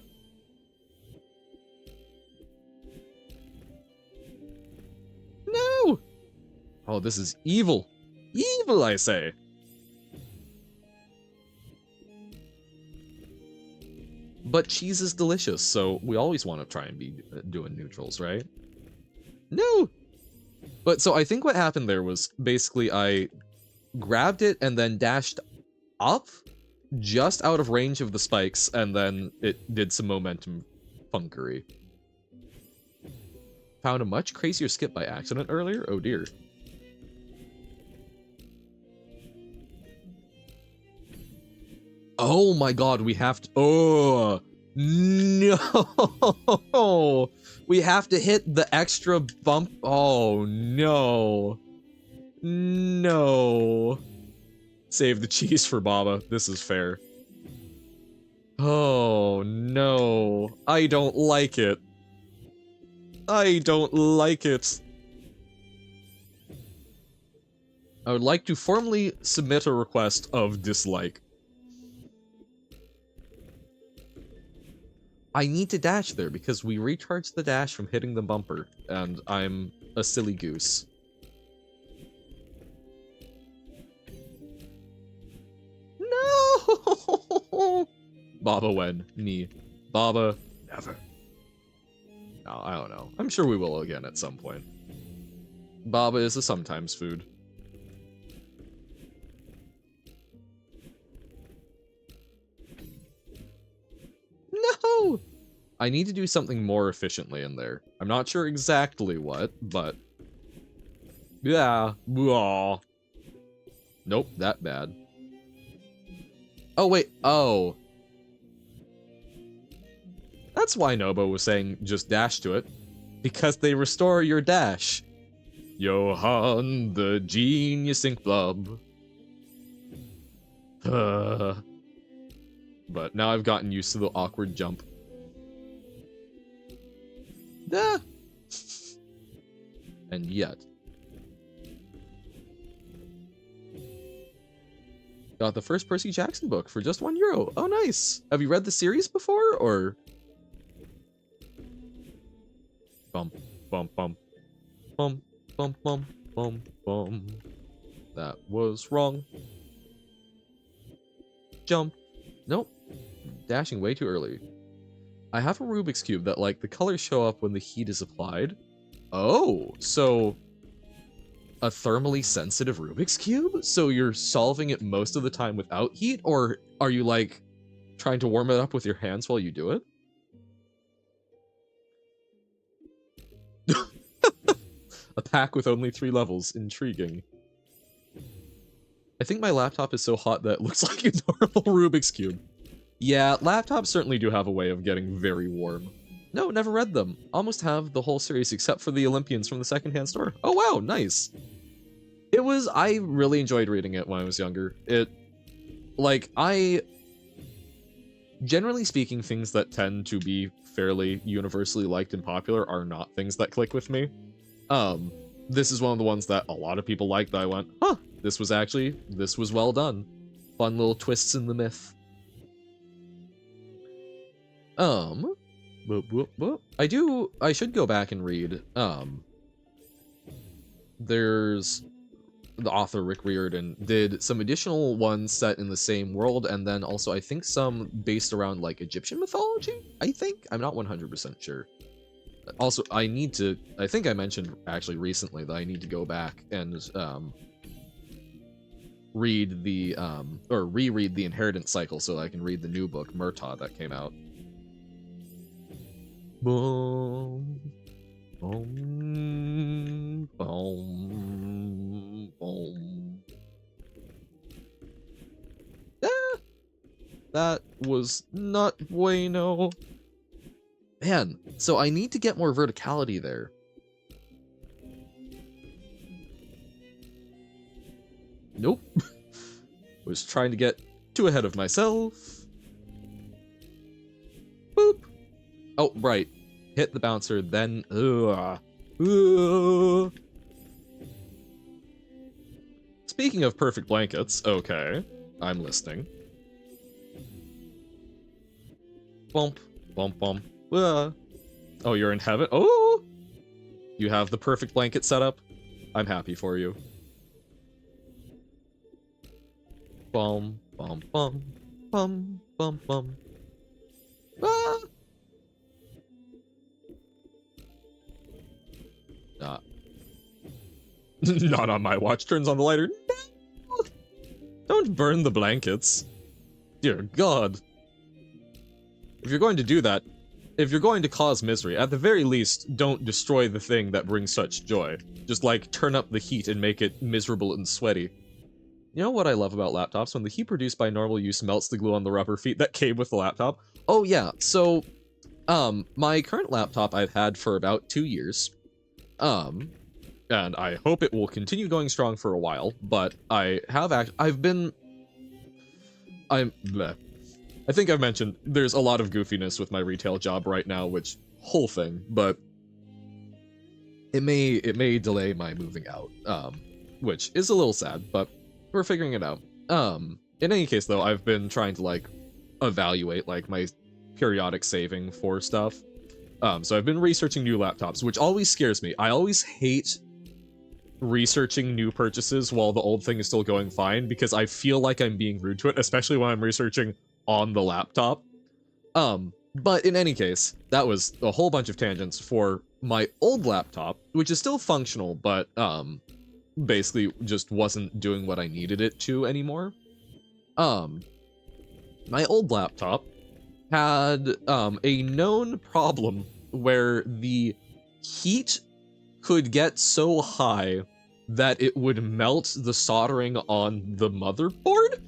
No! Oh, this is evil. Evil, I say. But cheese is delicious, so we always want to try and be doing neutrals, right? No! But so I think what happened there was basically I grabbed it and then dashed up just out of range of the spikes, and then it did some momentum funkery. Found a much crazier skip by accident earlier? Oh dear. Oh my god, we have to... Oh! No! We have to hit the extra bump... Oh, no. No. Save the cheese for Baba. This is fair. Oh, no. I don't like it. I don't like it. I would like to formally submit a request of dislike. I need to dash there because we recharge the dash from hitting the bumper, and I'm a silly goose. No! Baba when? Me. Baba never. No, I don't know. I'm sure we will again at some point. Baba is a sometimes food. No! I need to do something more efficiently in there. I'm not sure exactly what, but... Yeah. Blah. Nope, that bad. Oh, wait. Oh. That's why Nobo was saying just dash to it. Because they restore your dash. Johan, the genius ink blub. But now I've gotten used to the awkward jump. Ah. And yet. Got the first Percy Jackson book for just €1. Oh, nice. Have you read the series before, or? Bum, bum, bum. Bum, bum, bum, bum, bum. That was wrong. Jump. Nope. Dashing way too early. I have a Rubik's Cube that, like, the colors show up when the heat is applied. Oh, so... a thermally sensitive Rubik's Cube? So you're solving it most of the time without heat? Or are you, like, trying to warm it up with your hands while you do it? A pack with only 3 levels. Intriguing. I think my laptop is so hot that it looks like a normal Rubik's Cube. Yeah, laptops certainly do have a way of getting very warm. No, never read them. Almost have the whole series except for the Olympians from the secondhand store. Oh wow, nice. I really enjoyed reading it when I was younger. Generally speaking, things that tend to be fairly universally liked and popular are not things that click with me. This is one of the ones that a lot of people liked that I went, huh, this was well done. Fun little twists in the myth. I should go back and read, there's the author Rick Riordan did some additional ones set in the same world, and then also I think some based around like Egyptian mythology, I think? I'm not 100% sure. Also, I think I mentioned actually recently that I need to go back and read the or reread the Inheritance Cycle so I can read the new book Murtaugh that came out. Boom, boom, boom, boom. Ah, that was not bueno. Man, so I need to get more verticality there. Nope. Was trying to get too ahead of myself. Boop. Oh, right. Hit the bouncer, then... Speaking of perfect blankets, okay. I'm listening. Bump, bump, bump. Oh, you're in heaven? Oh! You have the perfect blanket set up? I'm happy for you. Bum, bum, bum, bum, bum, bum. Ah! Not on my watch. Turns on the lighter. No! Don't burn the blankets. Dear God. If you're going to do that, if you're going to cause misery, at the very least, don't destroy the thing that brings such joy. Just, like, turn up the heat and make it miserable and sweaty. You know what I love about laptops? When the heat produced by normal use melts the glue on the rubber feet that came with the laptop. Oh yeah, so, my current laptop I've had for about 2 years. And I hope it will continue going strong for a while, but I think I've mentioned there's a lot of goofiness with my retail job right now, which whole thing, but it may delay my moving out, which is a little sad, but we're figuring it out. In any case though, I've been trying to like evaluate like my periodic saving for stuff. So I've been researching new laptops, which always scares me. I always hate researching new purchases while the old thing is still going fine, because I feel like I'm being rude to it, especially when I'm researching on the laptop. But in any case, that was a whole bunch of tangents for my old laptop, which is still functional, but basically just wasn't doing what I needed it to anymore. My old laptop had a known problem where the heat could get so high that it would melt the soldering on the motherboard.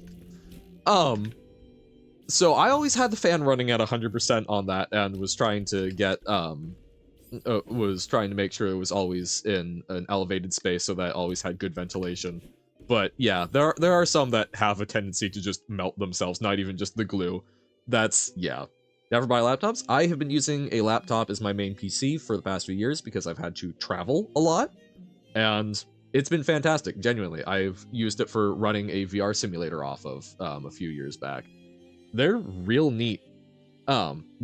So I always had the fan running at 100% on that, and was trying to get was trying to make sure it was always in an elevated space so that it always had good ventilation. But yeah, there are some that have a tendency to just melt themselves, not even just the glue. That's, yeah. Never buy laptops. I have been using a laptop as my main PC for the past few years because I've had to travel a lot, and it's been fantastic, genuinely. I've used it for running a VR simulator off of a few years back. They're real neat.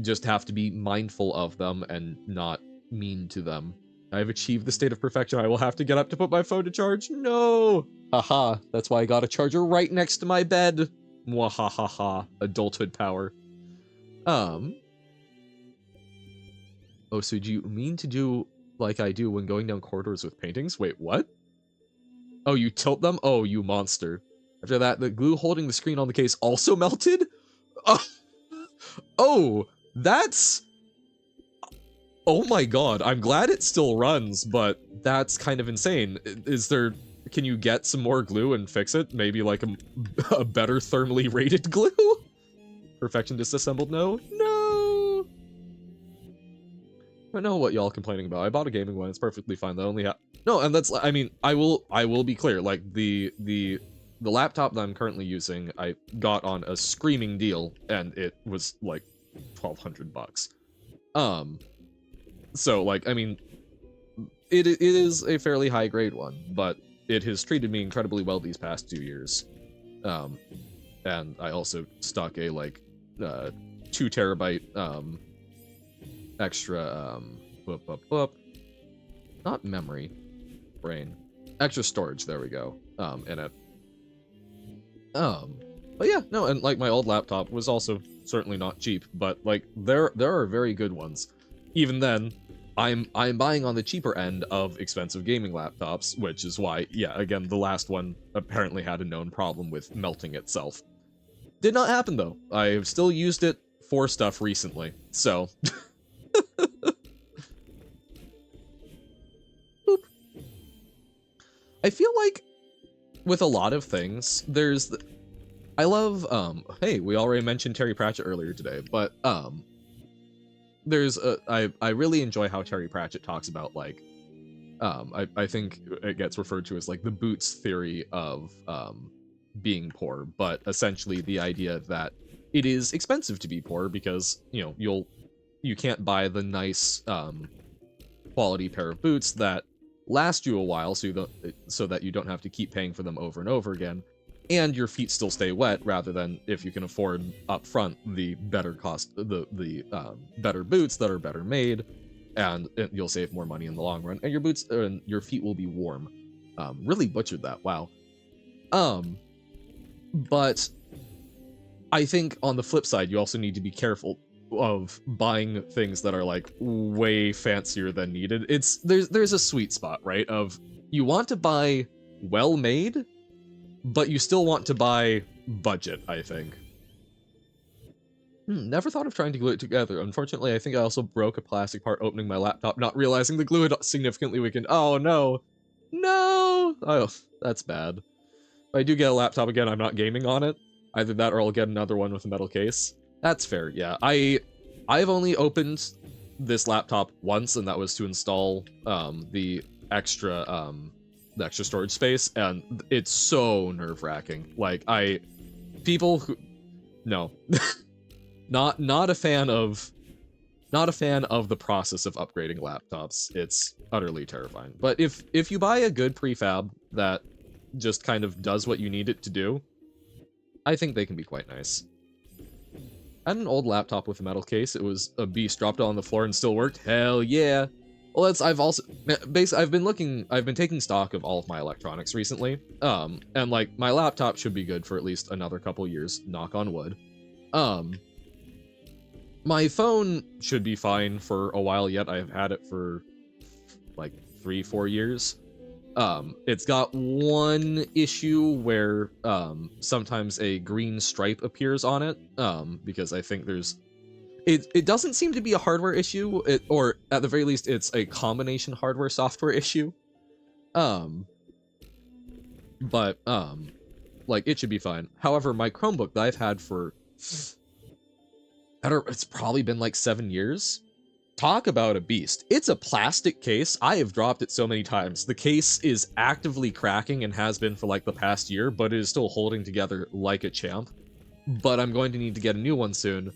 Just have to be mindful of them and not mean to them. I've achieved the state of perfection. I will have to get up to put my phone to charge. No! Haha, that's why I got a charger right next to my bed. Mwahahaha, adulthood power. Oh, so do you mean to do like I do when going down corridors with paintings? Wait, what? Oh, you tilt them? Oh, you monster. After that, the glue holding the screen on the case also melted? Oh, that's... Oh my god, I'm glad it still runs, but that's kind of insane. Is there... Can you get some more glue and fix it? Maybe like a better thermally rated glue? Perfection disassembled? No? No! I don't know what y'all complaining about. I bought a gaming one. It's perfectly fine. That only no, and that's... I mean, I will be clear. Like, the laptop that I'm currently using, I got on a screaming deal, and it was like $1,200. So like, I mean, it is a fairly high grade one, but it has treated me incredibly well these past 2 years. And I also stuck a like 2 terabyte extra not memory, brain, extra storage. There we go. In it. But yeah, no, and like my old laptop was also certainly not cheap, but like there are very good ones. Even then, I'm buying on the cheaper end of expensive gaming laptops, which is why, yeah, again, the last one apparently had a known problem with melting itself. Did not happen though. I've still used it for stuff recently, so. Boop. I feel like with a lot of things, there's I love, hey, we already mentioned Terry Pratchett earlier today, but, I really enjoy how Terry Pratchett talks about, like, I think it gets referred to as, like, the Boots theory of, being poor, but essentially the idea that it is expensive to be poor because, you know, you can't buy the nice, quality pair of boots that last you a while, so that you don't have to keep paying for them over and over again, and your feet still stay wet, rather than if you can afford up front the better cost, the better boots that are better made, and you'll save more money in the long run, and your boots and your feet will be warm. Really butchered that, wow. But I think on the flip side, you also need to be careful. buying things that are like way fancier than needed. There's a sweet spot, right? Of you want to buy well made, but you still want to buy budget, I think. Never thought of trying to glue it together. Unfortunately, I think I also broke a plastic part opening my laptop, not realizing the glue had significantly weakened. Oh no. No! Oh, that's bad. If I do get a laptop again, I'm not gaming on it. Either that or I'll get another one with a metal case. That's fair, yeah. I've only opened this laptop once, and that was to install the extra storage space, and it's so nerve-wracking. Like, people who... No. Not a fan of the process of upgrading laptops. It's utterly terrifying. But if you buy a good prefab that just kind of does what you need it to do, I think they can be quite nice. I had an old laptop with a metal case. It was a beast, dropped it on the floor and still worked. Hell yeah. Well, I've been taking stock of all of my electronics recently. And like my laptop should be good for at least another couple years, knock on wood. My phone should be fine for a while yet. I've had it for like 3-4 years. It's got one issue where sometimes a green stripe appears on it, because I think it doesn't seem to be a hardware issue, or at the very least it's a combination hardware software issue. But like it should be fine. However, my Chromebook that I've had for it's probably been like 7 years. Talk about a beast. It's a plastic case. I have dropped it so many times. The case is actively cracking and has been for like the past year, but it is still holding together like a champ. But I'm going to need to get a new one soon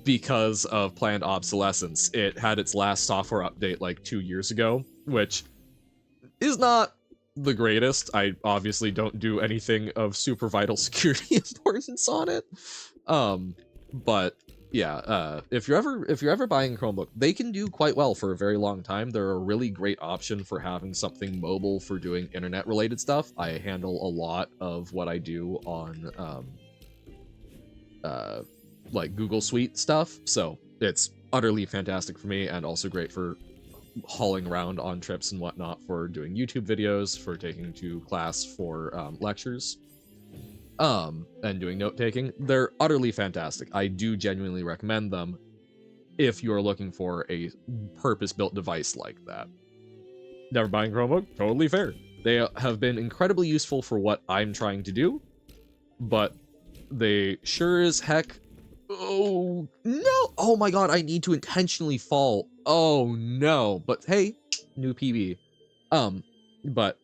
because of planned obsolescence. It had its last software update like 2 years ago, which is not the greatest. I obviously don't do anything of super vital security importance on it. But yeah, if you're ever buying a Chromebook, they can do quite well for a very long time. They're a really great option for having something mobile for doing internet related stuff. I handle a lot of what I do on like Google Suite stuff, so it's utterly fantastic for me, and also great for hauling around on trips and whatnot, for doing YouTube videos, for taking to class for lectures. And doing note-taking. They're utterly fantastic. I do genuinely recommend them if you're looking for a purpose-built device like that. Never buying Chromebook? Totally fair. They have been incredibly useful for what I'm trying to do, but they sure as heck... Oh, no! Oh my god, I need to intentionally fall. Oh no. But hey, new PB. But,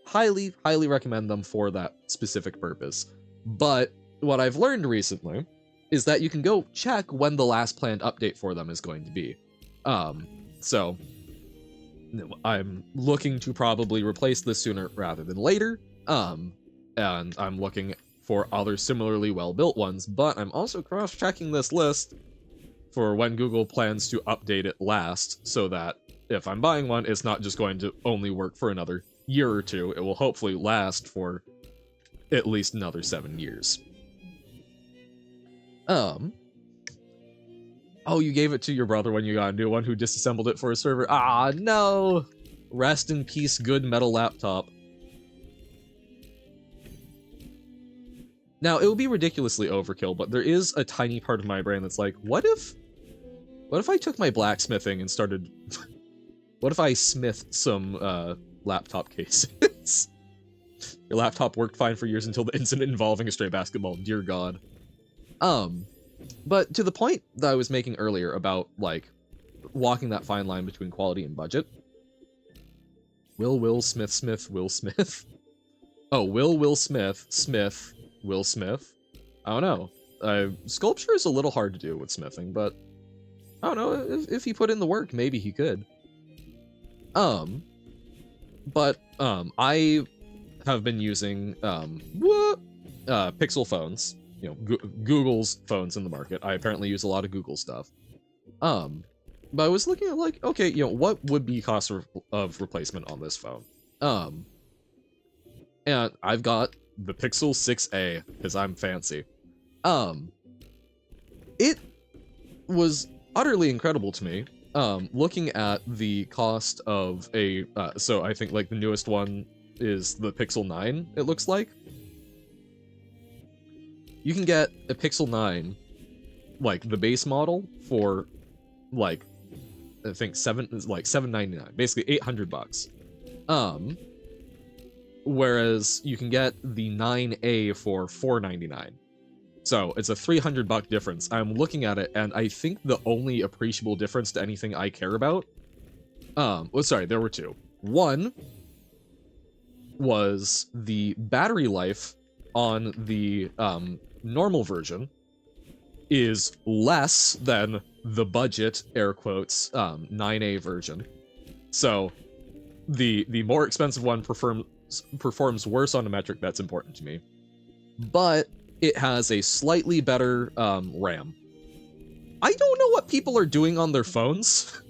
highly recommend them for that specific purpose. But what I've learned recently is that you can go check when the last planned update for them is going to be. So I'm looking to probably replace this sooner rather than later. And I'm looking for other similarly well-built ones, but I'm also cross-checking this list for when Google plans to update it last, so that if I'm buying one, it's not just going to only work for another year or two. It will hopefully last for at least another 7 years. Oh, you gave it to your brother when you got a new one who disassembled it for a server. Ah, no! Rest in peace, good metal laptop. Now, it would be ridiculously overkill, but there is a tiny part of my brain that's like, what if I took my blacksmithing and started... what if I smithed some, laptop cases? Your laptop worked fine for years until the incident involving a stray basketball. Dear God. But to the point that I was making earlier about, like, walking that fine line between quality and budget. Will Smith. Oh, Will Smith, Will Smith. I don't know. Sculpture is a little hard to do with smithing, but I don't know, if he put in the work, maybe he could. But I have been using Pixel phones, you know, Google's phones in the market. I apparently use a lot of Google stuff. But I was looking at, like, okay, you know, what would be cost of replacement on this phone? And I've got the Pixel 6a because I'm fancy. It was utterly incredible to me, looking at the cost of a, so I think like the newest one is the Pixel 9, it looks like. You can get a Pixel 9, like the base model, for like, I think $799, basically $800. Whereas you can get the 9A for $499. So it's a $300 difference. I'm looking at it, and I think the only appreciable difference to anything I care about, well, sorry, there were two. One was the battery life on the normal version is less than the budget, air quotes, 9A version. So the more expensive one performs worse on a metric that's important to me. But it has a slightly better RAM. I don't know what people are doing on their phones,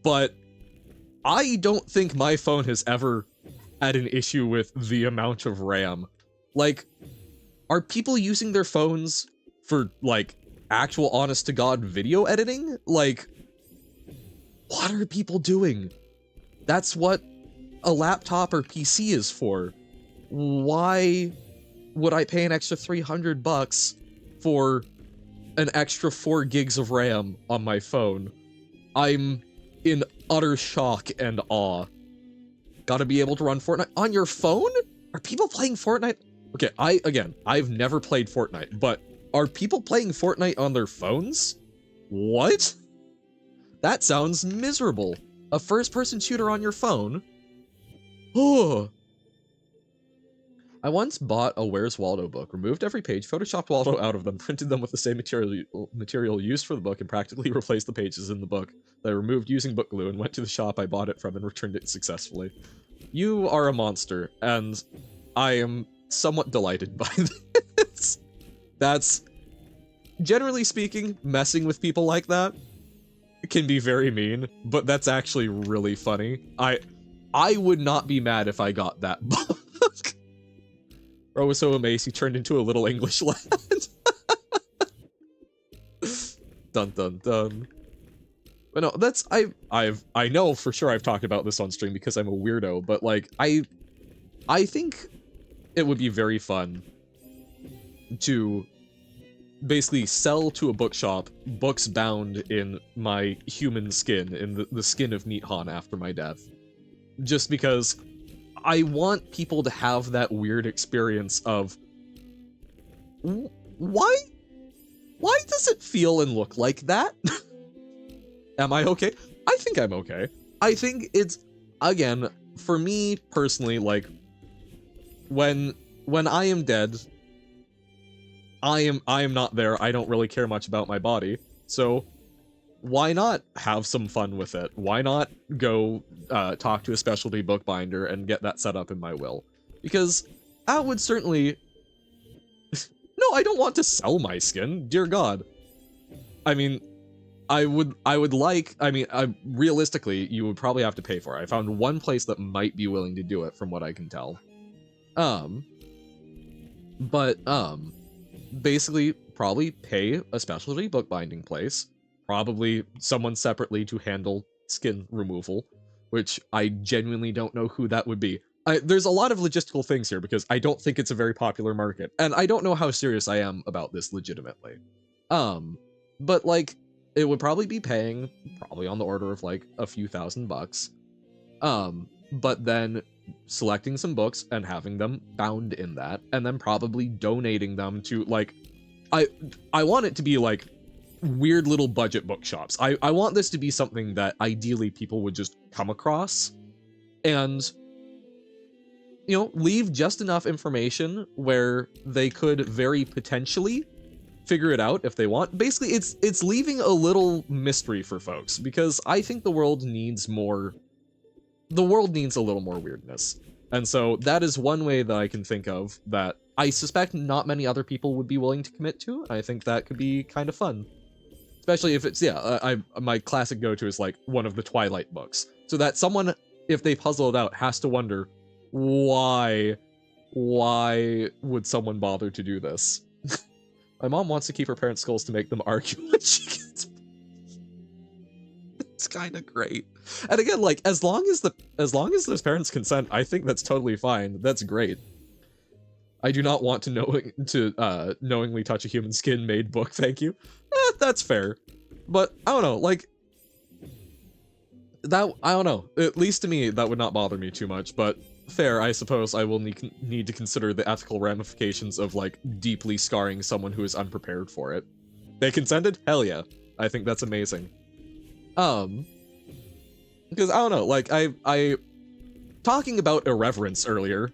but I don't think my phone has ever had an issue with the amount of RAM. Like, are people using their phones for, like, actual honest-to-God video editing? Like, what are people doing? That's what a laptop or PC is for. Why would I pay an extra $300 for an extra 4 gigs of RAM on my phone? I'm in utter shock and awe. Gotta be able to run Fortnite on your phone? Are people playing Fortnite? Okay, I've never played Fortnite, but are people playing Fortnite on their phones? What? That sounds miserable. A first-person shooter on your phone? Oh. I once bought a Where's Waldo book, removed every page, photoshopped Waldo out of them, printed them with the same material used for the book, and practically replaced the pages in the book that I removed using book glue, and went to the shop I bought it from and returned it successfully. You are a monster, and I am somewhat delighted by this. That's, generally speaking, messing with people like that can be very mean, but that's actually really funny. I would not be mad if I got that book. Bro was so amazed he turned into a little English lad. Dun dun dun. But no, that's I know for sure I've talked about this on stream because I'm a weirdo, but like I think it would be very fun to basically sell to a bookshop books bound in my human skin, in the skin of Meat Han after my death. Just because I want people to have that weird experience of, why does it feel and look like that? Am I okay? I think I'm okay. I think it's, again, for me personally, like, when I am dead, I am not there. I don't really care much about my body. So why not have some fun with it? Why not go talk to a specialty bookbinder and get that set up in my will? Because that would certainly... No, I don't want to sell my skin, dear God. I mean, I would like... I mean, realistically, you would probably have to pay for it. I found one place that might be willing to do it, from what I can tell. Basically, probably pay a specialty bookbinding place. Probably someone separately to handle skin removal, which I genuinely don't know who that would be. There's a lot of logistical things here because I don't think it's a very popular market, and I don't know how serious I am about this legitimately. But like, it would probably be paying probably on the order of like a few $1,000s. But then selecting some books and having them bound in that, and then probably donating them to like, I want it to be like weird little budget bookshops. I want this to be something that ideally people would just come across and, you know, leave just enough information where they could very potentially figure it out if they want. Basically, it's leaving a little mystery for folks, because I think the world needs more... The world needs a little more weirdness. And so that is one way that I can think of that I suspect not many other people would be willing to commit to. I think that could be kind of fun. Especially if it's, my classic go-to is like one of the Twilight books. So that someone, if they puzzle it out, has to wonder, why would someone bother to do this? My mom wants to keep her parents' skulls to make them argue when she gets... It's kind of great. And again, like, as long as those parents consent, I think that's totally fine. That's great. I do not want to knowingly touch a human skin made book, thank you. That's fair. But, I don't know, like... That, I don't know. At least to me, that would not bother me too much, but fair, I suppose I will need to consider the ethical ramifications of, like, deeply scarring someone who is unprepared for it. They consented? Hell yeah. I think that's amazing. Because, I don't know, like, I talking about irreverence earlier,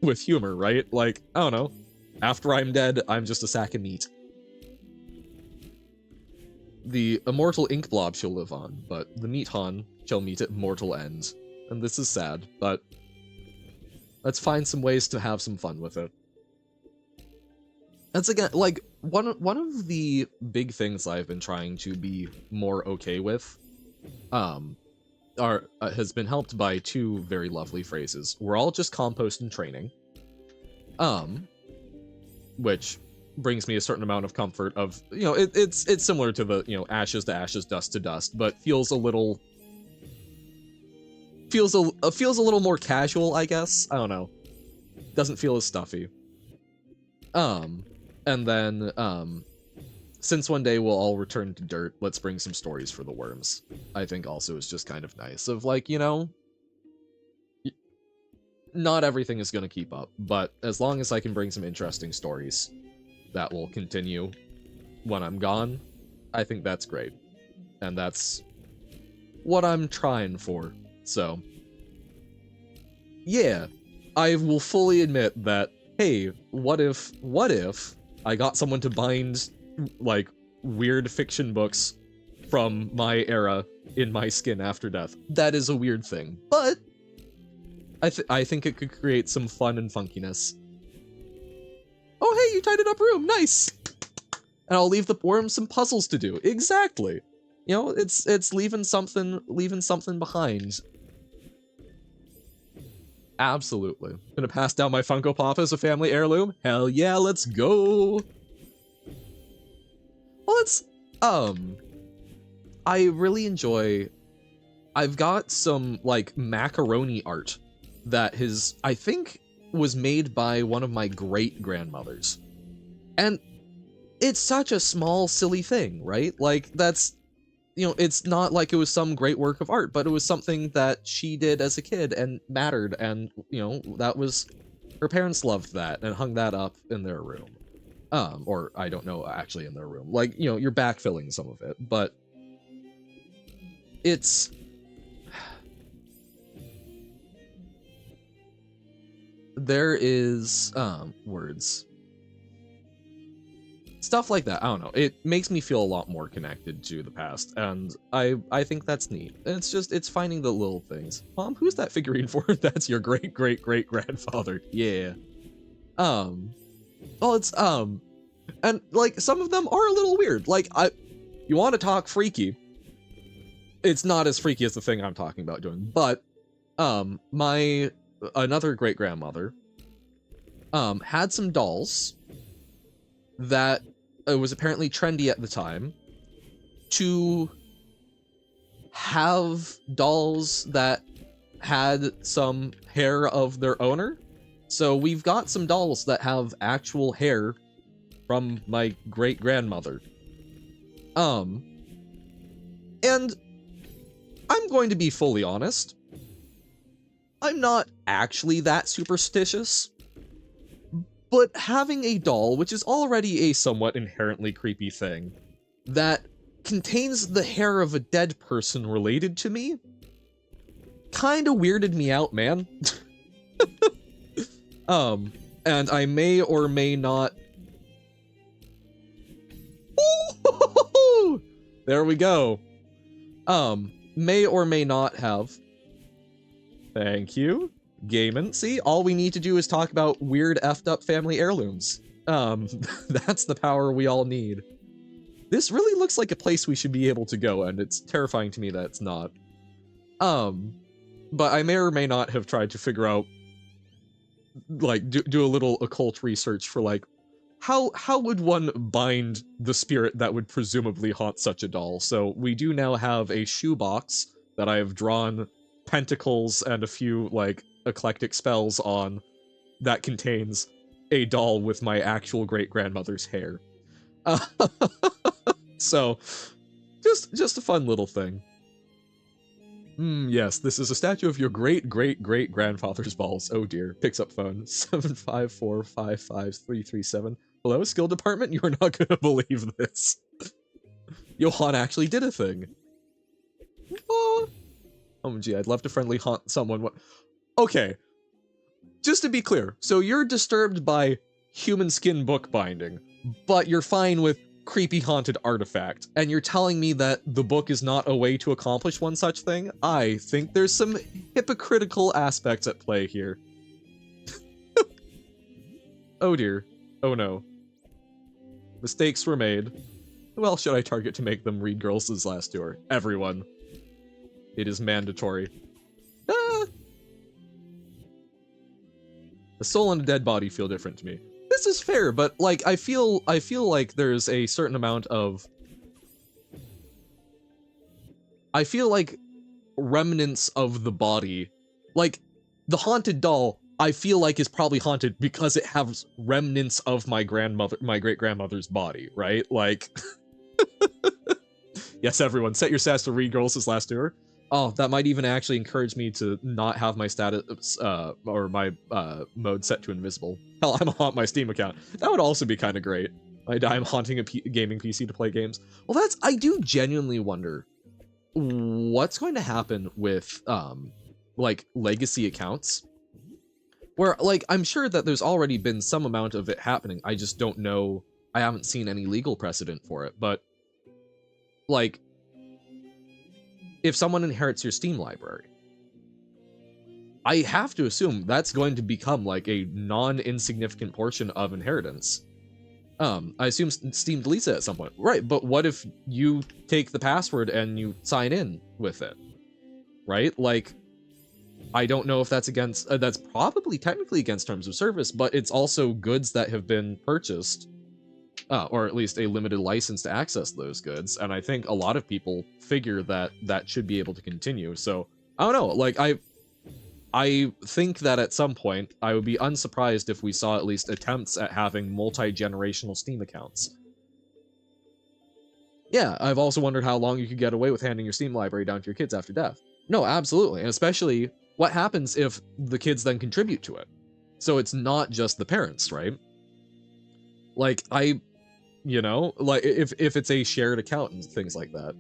with humor, right? Like, I don't know. After I'm dead, I'm just a sack of meat. The immortal ink blob shall live on, but the meat han shall meet at mortal end. And this is sad, but let's find some ways to have some fun with it. That's again, like, one of the big things I've been trying to be more okay with, has been helped by two very lovely phrases. We're all just compost and training. Which brings me a certain amount of comfort of, you know, it's similar to the, you know, ashes to ashes, dust to dust, but feels a little more casual, I guess. I don't know. Doesn't feel as stuffy. And then, since one day we'll all return to dirt, let's bring some stories for the worms. I think also is just kind of nice of, like, you know, not everything is gonna keep up, but as long as I can bring some interesting stories that will continue when I'm gone, I think that's great. And that's what I'm trying for. So, yeah, I will fully admit that, hey, what if I got someone to bind, like, weird fiction books from my era in my skin after death? That is a weird thing, but I think it could create some fun and funkiness. Oh, hey, you tidied up room, nice! And I'll leave the worms some puzzles to do. Exactly. You know, it's leaving something behind. Absolutely. Gonna pass down my Funko Pop as a family heirloom? Hell yeah, let's go! Well, it's, I really enjoy... I've got some, like, macaroni art that I think was made by one of my great-grandmothers. And it's such a small, silly thing, right? Like, that's, you know, it's not like it was some great work of art, but it was something that she did as a kid and mattered, and, you know, that was... Her parents loved that and hung that up in their room. Or, I don't know, actually in their room. Like, you know, you're backfilling some of it, but... It's... There is, words. Stuff like that, I don't know. It makes me feel a lot more connected to the past, and I think that's neat. It's just, it's finding the little things. Mom, who's that figurine for? That's your great-great-great-grandfather. Yeah. Well, it's, and, like, some of them are a little weird. Like, you want to talk freaky. It's not as freaky as the thing I'm talking about doing, but, another great-grandmother, had some dolls that was apparently trendy at the time to have dolls that had some hair of their owner. So we've got some dolls that have actual hair from my great-grandmother. And I'm going to be fully honest. I'm not actually that superstitious, but having a doll, which is already a somewhat inherently creepy thing, that contains the hair of a dead person related to me, kinda weirded me out, man. And I may or may not... There we go. May or may not have... Thank you. Gaiman. See, all we need to do is talk about weird effed up family heirlooms. That's the power we all need. This really looks like a place we should be able to go, and it's terrifying to me that it's not. But I may or may not have tried to figure out, like, do a little occult research for, like, how would one bind the spirit that would presumably haunt such a doll? So we do now have a shoebox that I have drawn pentacles and a few, like, eclectic spells on that contains a doll with my actual great-grandmother's hair. So, just a fun little thing. Yes, this is a statue of your great-great-great-grandfather's balls. Oh dear. Picks up phone. 754555337. Hello, skill department? You are not gonna believe this. Johan actually did a thing. Oh, gee, I'd love to friendly haunt someone. Okay. Just to be clear, so you're disturbed by human skin bookbinding, but you're fine with creepy haunted artifact, and you're telling me that the book is not a way to accomplish one such thing? I think there's some hypocritical aspects at play here. Oh dear. Oh no. Mistakes were made. Who else should I target to make them read Girls' Last Tour? Everyone. It is mandatory. Ah! A soul and a dead body feel different to me. This is fair, but like I feel like there's a certain amount of I feel like remnants of the body, like the haunted doll, I feel like is probably haunted because it has remnants of my great-grandmother's body, right? Like yes, everyone, set your stats to read Girls' Last Tour. Oh, that might even actually encourage me to not have my status, or my, mode set to invisible. Hell, I'm haunt my Steam account. That would also be kind of great. I'm haunting a gaming PC to play games. Well, I do genuinely wonder what's going to happen with, like, legacy accounts. Where, like, I'm sure that there's already been some amount of it happening. I just don't know. I haven't seen any legal precedent for it, but, like, if someone inherits your Steam library, I have to assume that's going to become like a non-insignificant portion of inheritance. I assume Steam deletes it at some point. Right, but what if you take the password and you sign in with it? Right? Like, I don't know if that's against, that's probably technically against terms of service, but it's also goods that have been purchased. Or at least a limited license to access those goods, and I think a lot of people figure that that should be able to continue. So I don't know, like I think that at some point I would be unsurprised if we saw at least attempts at having multi-generational Steam accounts. Yeah, I've also wondered how long you could get away with handing your Steam library down to your kids after death. No, absolutely, and especially what happens if the kids then contribute to it. So it's not just the parents, right? Like, you know, like if it's a shared account and things like that.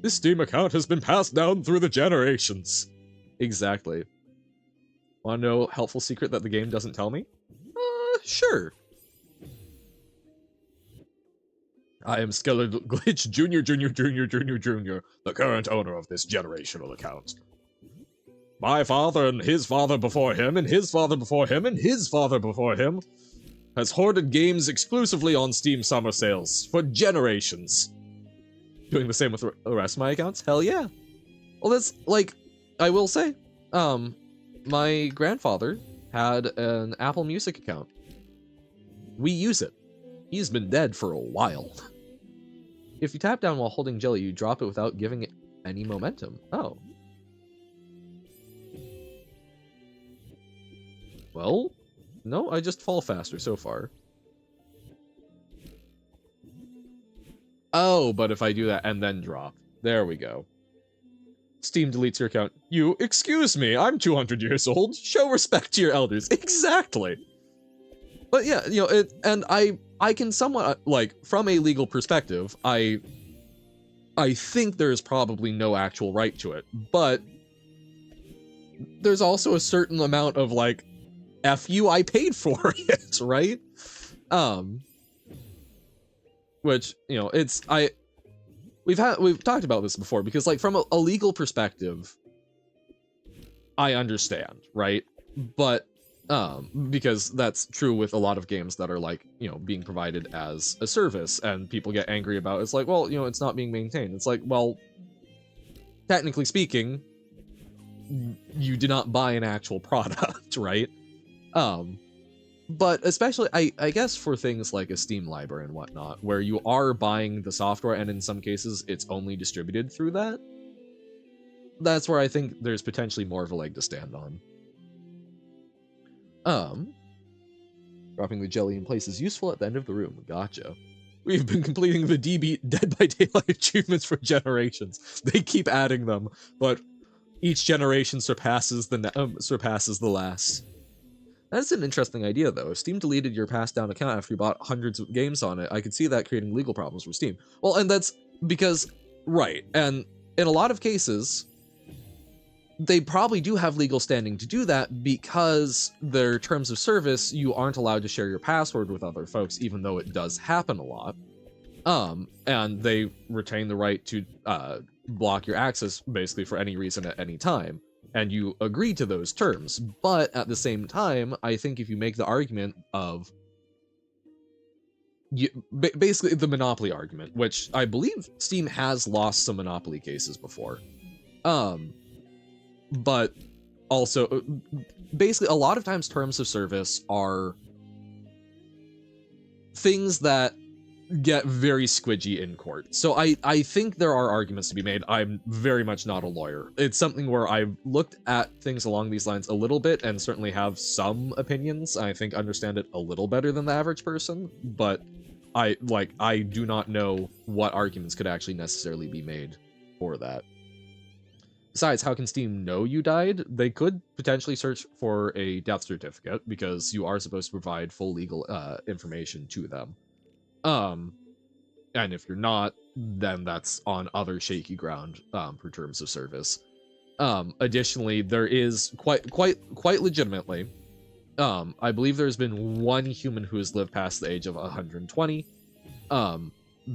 This Steam account has been passed down through the generations. Exactly. Want to know a helpful secret that the game doesn't tell me? Sure. I am Skeletal Glitch Jr., the current owner of this generational account. My father and his father before him, and his father before him, and his father before him has hoarded games exclusively on Steam summer sales for generations. Doing the same with the rest of my accounts? Hell yeah. Well, that's, like, I will say, my grandfather had an Apple Music account. We use it. He's been dead for a while. If you tap down while holding jelly, you drop it without giving it any momentum. Oh. Well, no, I just fall faster so far. Oh, but if I do that and then drop. There we go. Steam deletes your account. You, excuse me, I'm 200 years old. Show respect to your elders. Exactly. But yeah, you know, and I can somewhat, like, from a legal perspective, I think there's probably no actual right to it, but there's also a certain amount of, like, F you, I paid for it, right? Which, you know, we've talked about this before, because, like, from a legal perspective, I understand, right? But, because that's true with a lot of games that are, like, you know, being provided as a service, and people get angry about it. It's like, well, you know, it's not being maintained. It's like, well, technically speaking, you did not buy an actual product, right? But especially, I guess for things like a Steam library and whatnot, where you are buying the software and in some cases it's only distributed through that, that's where I think there's potentially more of a leg to stand on. Dropping the jelly in place is useful at the end of the room. Gotcha. We've been completing the DB Dead by Daylight achievements for generations. They keep adding them, but each generation surpasses the last. That's an interesting idea, though. If Steam deleted your passed down account after you bought hundreds of games on it, I could see that creating legal problems for Steam. Well, and that's because, right, and in a lot of cases, they probably do have legal standing to do that because their terms of service, you aren't allowed to share your password with other folks, even though it does happen a lot. And they retain the right to block your access basically for any reason at any time. And you agree to those terms. But at the same time, I think if you make the argument of basically the monopoly argument, which I believe Steam has lost some monopoly cases before. But also, basically, a lot of times terms of service are things that get very squidgy in court. So I think there are arguments to be made. I'm very much not a lawyer. It's something where I've looked at things along these lines a little bit and certainly have some opinions. I think understand it a little better than the average person, but I do not know what arguments could actually necessarily be made for that. Besides, how can Steam know you died? They could potentially search for a death certificate because you are supposed to provide full legal information to them. And if you're not, then that's on other shaky ground for terms of service. Additionally, there is quite legitimately, I believe there's been one human who has lived past the age of 120.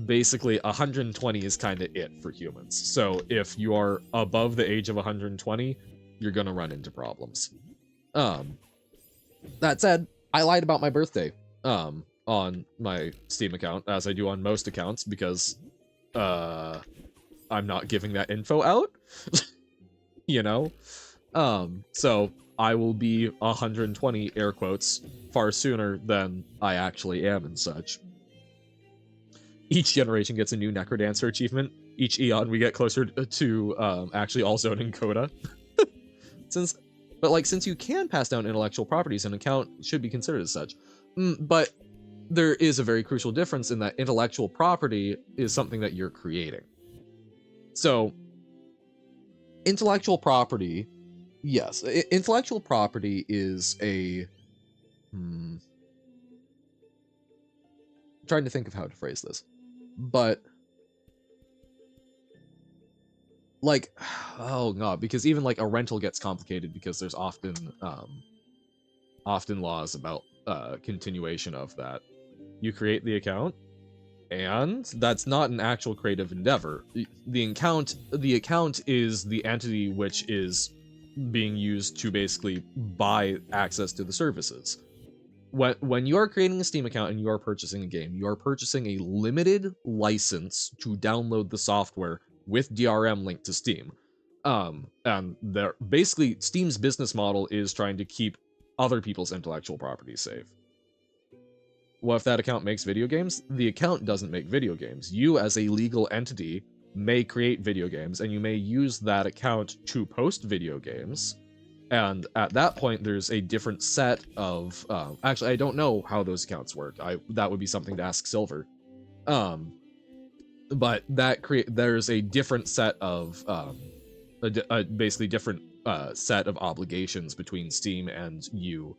Basically 120 is kind of it for humans. So if you are above the age of 120, you're gonna run into problems. That said, I lied about my birthday on my Steam account, as I do on most accounts, because I'm not giving that info out. You know? So I will be 120, air quotes, far sooner than I actually am and such. Each generation gets a new Necrodancer achievement. Each eon we get closer to actually all zoning coda. Since you can pass down intellectual properties, an account should be considered as such. But there is a very crucial difference in that intellectual property is something that you're creating. So, intellectual property, yes, intellectual property is a... I'm trying to think of how to phrase this. But, like, oh god, because even like a rental gets complicated because there's often laws about continuation of that. You create the account, and that's not an actual creative endeavor. The account is the entity which is being used to basically buy access to the services. When you are creating a Steam account and you are purchasing a game, you are purchasing a limited license to download the software with DRM linked to Steam. And basically Steam's business model is trying to keep other people's intellectual property safe. What if that account makes video games? The account doesn't make video games. You, as a legal entity, may create video games, and you may use that account to post video games. And at that point, there's a different set of... actually, I don't know how those accounts work. That would be something to ask Silver. But there's a different set of... basically different set of obligations between Steam and you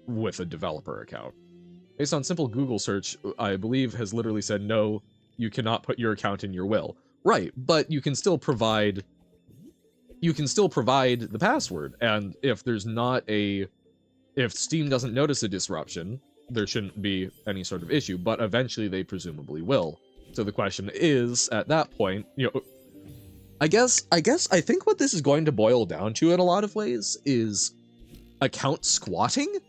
with a developer account. Based on simple Google search, I believe has literally said, no, you cannot put your account in your will. Right, but you can still provide the password, and if Steam doesn't notice a disruption, there shouldn't be any sort of issue, but eventually they presumably will. So the question is, at that point, I think what this is going to boil down to in a lot of ways is account squatting.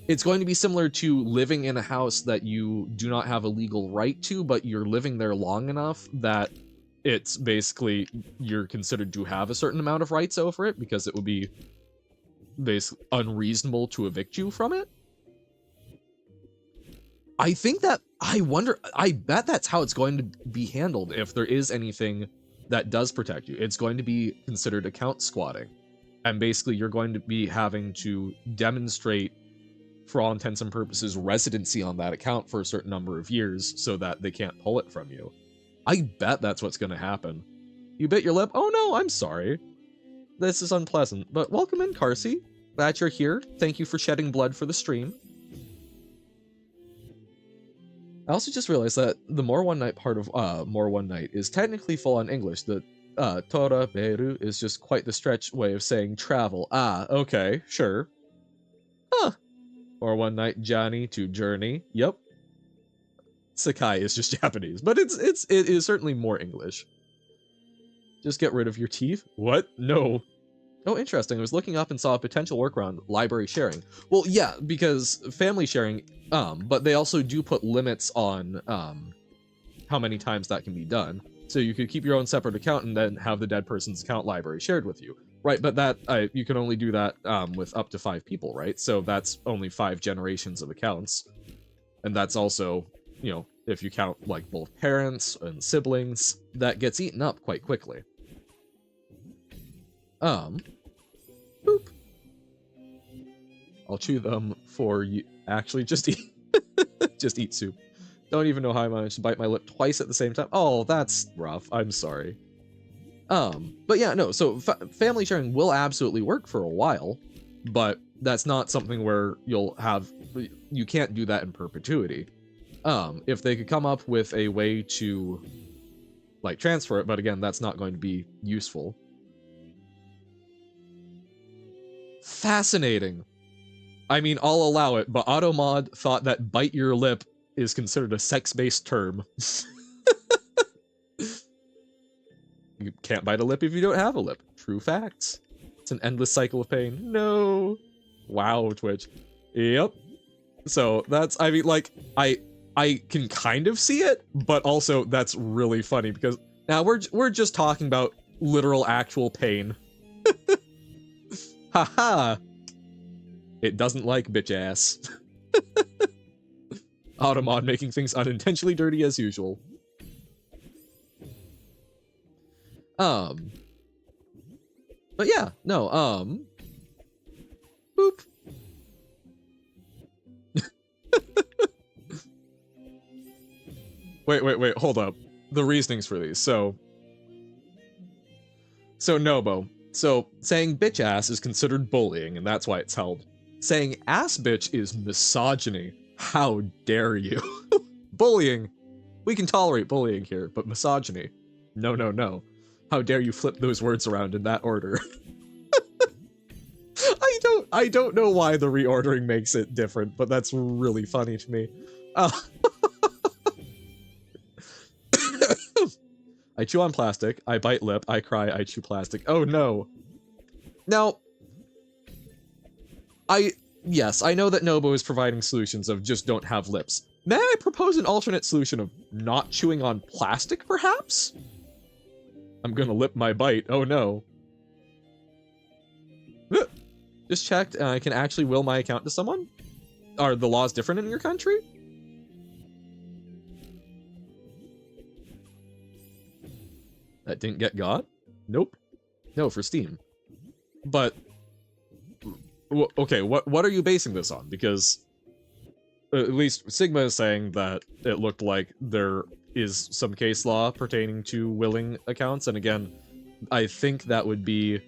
It's going to be similar to living in a house that you do not have a legal right to, but you're living there long enough that it's basically, you're considered to have a certain amount of rights over it because it would be basically unreasonable to evict you from it. I think that, I bet that's how it's going to be handled if there is anything that does protect you. It's going to be considered account squatting. And basically, you're going to be having to demonstrate, for all intents and purposes, residency on that account for a certain number of years so that they can't pull it from you. I bet that's what's going to happen. You bit your lip? Oh no, I'm sorry. This is unpleasant, but welcome in, Carsey. Glad you're here. Thank you for shedding blood for the stream. I also just realized that the More One Night part of More One Night is technically full on English. The Tora Beru is just quite the stretch way of saying travel. Ah, okay, sure. Huh. More One Night Johnny to Journey. Yep. Sakai is just Japanese, but it is certainly more English. Just get rid of your teeth? What? No. Oh, interesting. I was looking up and saw a potential workaround, library sharing. Well, yeah, because family sharing, but they also do put limits on how many times that can be done. So you could keep your own separate account and then have the dead person's account library shared with you. Right, but that you can only do that with up to 5 people, right? So that's only 5 generations of accounts. And that's also, you know, if you count like both parents and siblings, that gets eaten up quite quickly. Boop. I'll chew them for you. Actually, just eat, just eat soup. Don't even know how I managed to bite my lip twice at the same time. Oh, that's rough. I'm sorry. But yeah, no, so family sharing will absolutely work for a while, but that's not something where you can't do that in perpetuity. If they could come up with a way to, like, transfer it, but again, that's not going to be useful. Fascinating. I mean, I'll allow it, but Automod thought that bite your lip is considered a sex-based term. You can't bite a lip if you don't have a lip. True facts. It's an endless cycle of pain. No. Wow, Twitch. Yep. So that's, I mean, like, I can kind of see it, but also that's really funny because now we're just talking about literal actual pain. Haha. It doesn't like bitch ass. Automod making things unintentionally dirty as usual. But yeah, no, boop. Wait, hold up. The reasonings for these. So Nobo. So, saying bitch ass is considered bullying, and that's why it's held. Saying ass bitch is misogyny. How dare you? Bullying. We can tolerate bullying here, but misogyny. No, no, no. How dare you flip those words around in that order? I don't know why the reordering makes it different, but that's really funny to me. I chew on plastic, I bite lip, I cry, I chew plastic. Oh no. Now, yes, I know that Nobo is providing solutions of just don't have lips. May I propose an alternate solution of not chewing on plastic, perhaps? I'm gonna lip my bite, oh no. Just checked, I can actually will my account to someone? Are the laws different in your country? That didn't get got? Nope. No, for Steam. But, okay, what are you basing this on? Because, at least Sigma is saying that it looked like there is some case law pertaining to willing accounts, and again, I think that would be,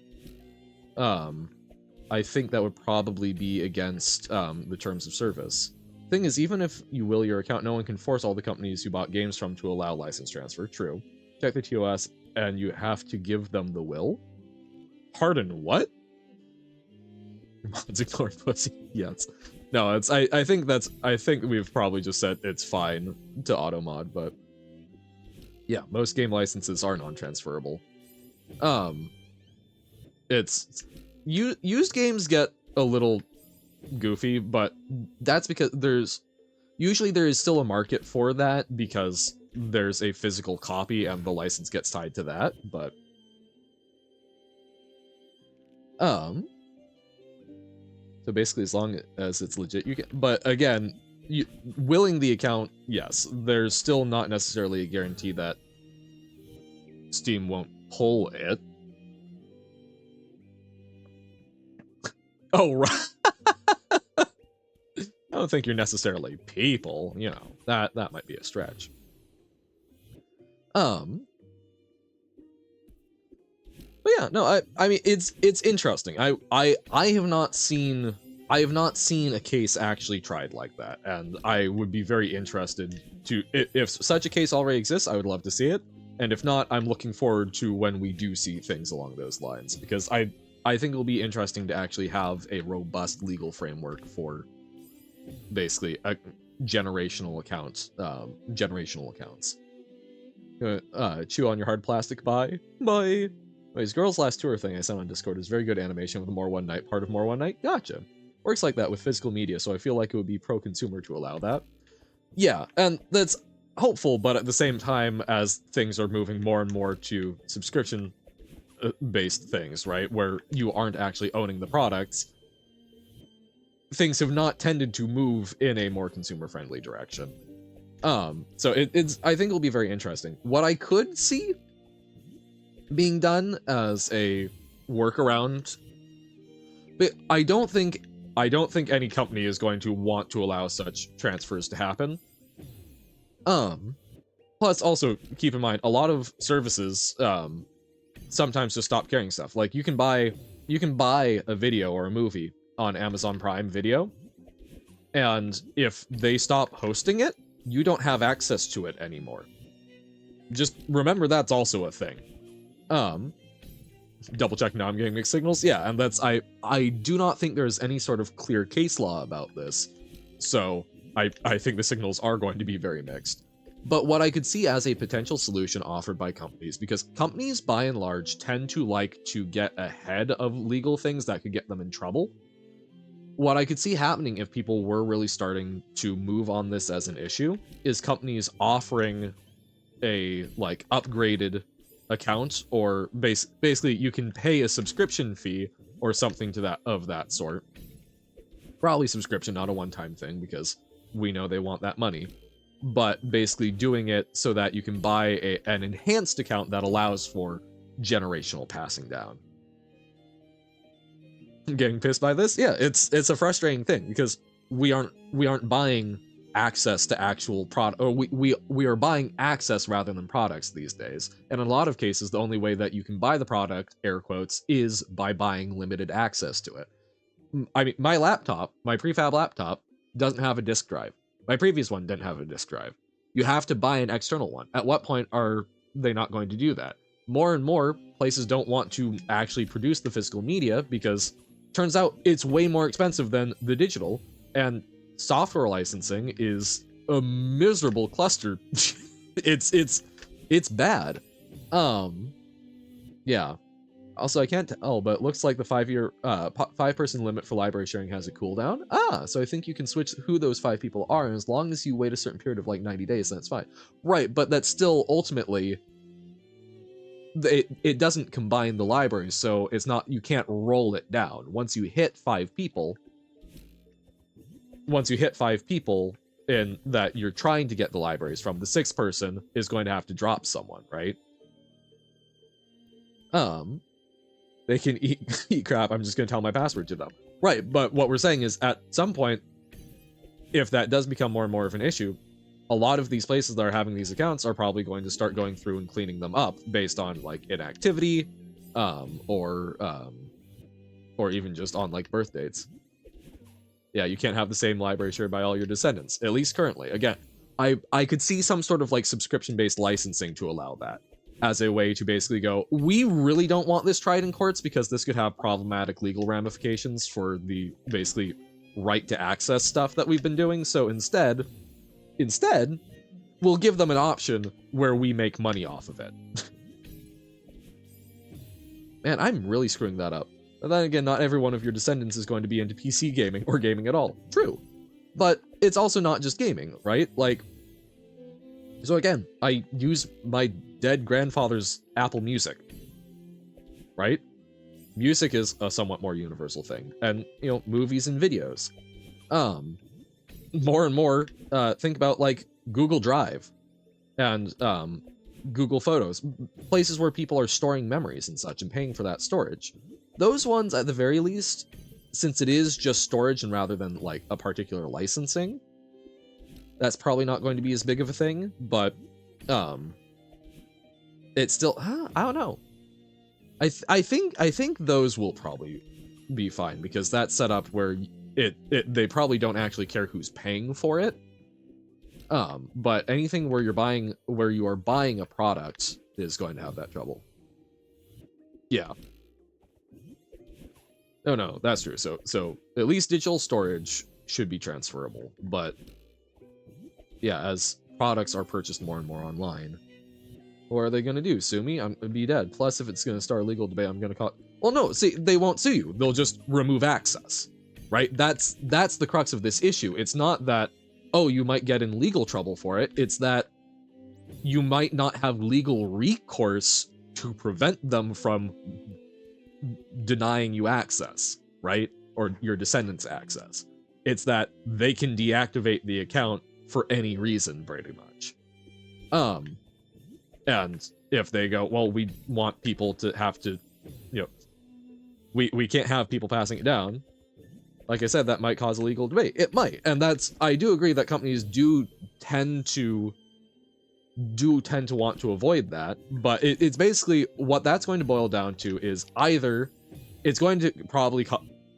I think that would probably be against, the terms of service. Thing is, even if you will your account, no one can force all the companies you bought games from to allow license transfer. True. Check the TOS, and you have to give them the will? Pardon, what? Mods ignore pussy. Yes. No, it's, I think we've probably just said it's fine to automod, but yeah, most game licenses are non-transferable. It's, used games get a little goofy, but that's because usually there is still a market for that because there's a physical copy and the license gets tied to that, but so basically as long as it's legit you can, but again, willing the account, yes, there's still not necessarily a guarantee that Steam won't pull it. Oh, right. I don't think you're necessarily people, you know, that might be a stretch. But yeah, no, I mean, it's interesting. I have not seen a case actually tried like that, and I would be very interested to, if such a case already exists, I would love to see it, and if not, I'm looking forward to when we do see things along those lines, because I think it'll be interesting to actually have a robust legal framework for basically a generational accounts. Chew on your hard plastic, bye. Anyways, Girls Last Tour thing I sent on Discord is very good animation with More One Night, part of More One Night. Gotcha. Works like that with physical media, so I feel like it would be pro-consumer to allow that. Yeah, and that's hopeful, but at the same time, as things are moving more and more to subscription-based things, right, where you aren't actually owning the products, things have not tended to move in a more consumer-friendly direction. So it's I think it'll be very interesting. What I could see being done as a workaround, but I don't think any company is going to want to allow such transfers to happen. Plus also keep in mind, a lot of services sometimes just stop carrying stuff. Like you can buy a video or a movie on Amazon Prime Video, and if they stop hosting it, you don't have access to it anymore. Just remember that's also a thing. Double check now, I'm getting mixed signals. Yeah, and that's I do not think there's any sort of clear case law about this. So I think the signals are going to be very mixed. But what I could see as a potential solution offered by companies, because companies by and large tend to like to get ahead of legal things that could get them in trouble. What I could see happening if people were really starting to move on this as an issue is companies offering a like upgraded account, or basically you can pay a subscription fee or something to that sort. Probably subscription, not a one-time thing, because we know they want that money. But basically doing it so that you can buy an enhanced account that allows for generational passing down. Getting pissed by this? Yeah, it's a frustrating thing because we aren't buying access to actual product, or we are buying access rather than products these days. And in a lot of cases, the only way that you can buy the product, air quotes, is by buying limited access to it. I mean, my prefab laptop doesn't have a disk drive. My previous one didn't have a disk drive. You have to buy an external one. At what point are they not going to do that? More and more places don't want to actually produce the physical media because turns out it's way more expensive than the digital, and software licensing is a miserable cluster. it's bad. Yeah. Also, I can't tell, but it looks like the 5-person limit for library sharing has a cooldown. So I think you can switch who those 5 people are, and as long as you wait a certain period of like 90 days, then it's fine. Right, but that's still ultimately it doesn't combine the libraries, so it's not, you can't roll it down. Once you hit 5 people in that you're trying to get the libraries from, the 6th person is going to have to drop someone, right? They can eat crap, I'm just gonna tell my password to them. Right, but what we're saying is at some point, if that does become more and more of an issue, a lot of these places that are having these accounts are probably going to start going through and cleaning them up based on like inactivity, or even just on like birth dates. Yeah, you can't have the same library shared by all your descendants, at least currently. Again, I could see some sort of like subscription-based licensing to allow that as a way to basically go, we really don't want this tried in courts because this could have problematic legal ramifications for the basically right to access stuff that we've been doing. So instead, we'll give them an option where we make money off of it. Man, I'm really screwing that up. And then again, not every one of your descendants is going to be into PC gaming or gaming at all. True. But it's also not just gaming, right? Like, so again, I use my dead grandfather's Apple Music, right? Music is a somewhat more universal thing. And, you know, movies and videos. more and more, think about like Google Drive and Google Photos, places where people are storing memories and such and paying for that storage. Those ones, at the very least, since it is just storage and rather than like a particular licensing, that's probably not going to be as big of a thing, but it's still, I don't know. I think those will probably be fine because that's set up where they probably don't actually care who's paying for it. But anything where you are buying a product is going to have that trouble. Yeah. No, that's true. So at least digital storage should be transferable, but yeah, as products are purchased more and more online, what are they going to do? Sue me? I'm gonna be dead. Plus, if it's going to start a legal debate, I'm going to call. Well, no. See, they won't sue you. They'll just remove access, right? That's the crux of this issue. It's not that, oh, you might get in legal trouble for it. It's that you might not have legal recourse to prevent them from denying you access, right? Or your descendants access. It's that they can deactivate the account for any reason, pretty much. And if they go, well, we want people to have to, we can't have people passing it down. Like I said, that might cause a legal debate. It might, and I do agree that companies do tend to want to avoid that, but it's basically what that's going to boil down to is either it's going to probably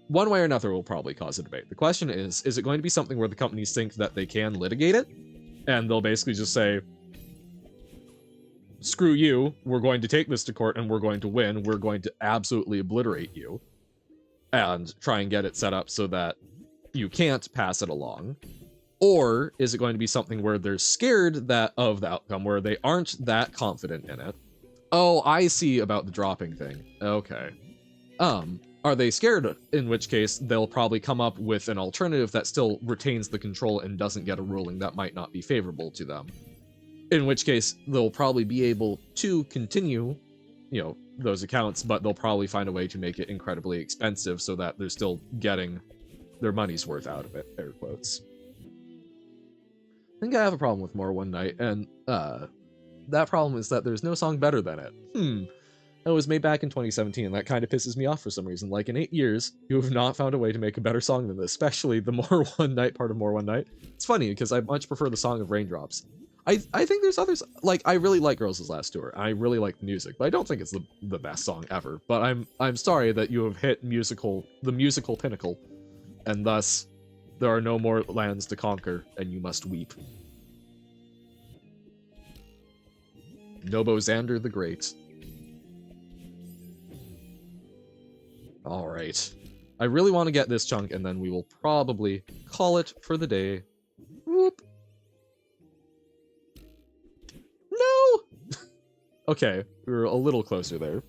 one way or another will probably cause a debate. The question is it going to be something where the companies think that they can litigate it, and they'll basically just say, screw you, we're going to take this to court and we're going to win, we're going to absolutely obliterate you, and try and get it set up so that you can't pass it along? Or is it going to be something where they're scared of the outcome, where they aren't that confident in it? Oh, I see about the dropping thing. Okay. Are they scared? In which case, they'll probably come up with an alternative that still retains the control and doesn't get a ruling that might not be favorable to them. In which case, they'll probably be able to continue, those accounts, but they'll probably find a way to make it incredibly expensive so that they're still getting their money's worth out of it, air quotes. I think I have a problem with More One Night, and that problem is that there's no song better than it. It was made back in 2017, and that kind of pisses me off for some reason. Like, in 8 years, you have not found a way to make a better song than this, especially the More One Night part of More One Night. It's funny, because I much prefer the Song of Raindrops. I think there's others, like, I really like Girls' Last Tour. I really like the music, but I don't think it's the best song ever. But I'm sorry that you have hit the musical pinnacle, and thus, there are no more lands to conquer, and you must weep. Nobo Xander the Great. Alright. I really want to get this chunk, and then we will probably call it for the day. Whoop. No! Okay, we were a little closer there.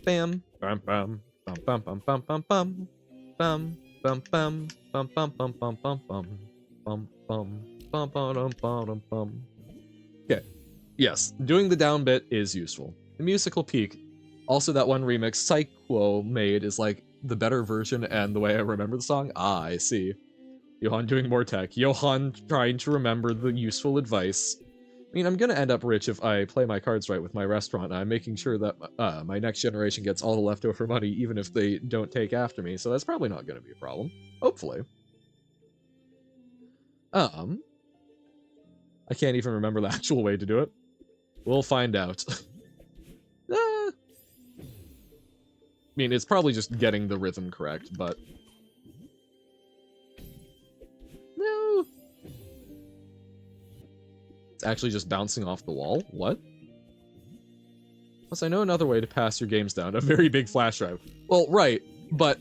Bam. Bam bam. Bam bam bam bam bam bam. Bam bam bam bam bam bam bam bam bam. Bum bum bum bum bum bum. Okay. Yes, doing the down bit is useful. The musical peak. Also, that one remix Psycho made is like the better version, and the way I remember the song. Ah, I see. Johan doing more tech. Johan trying to remember the useful advice. I mean, I'm gonna end up rich if I play my cards right with my restaurant. I'm making sure that my next generation gets all the leftover money, even if they don't take after me, so that's probably not gonna be a problem. Hopefully. I can't even remember the actual way to do it. We'll find out. I mean, it's probably just getting the rhythm correct, but... No! It's actually just bouncing off the wall? What? Plus, I know another way to pass your games down. A very big flash drive. Well, right, but,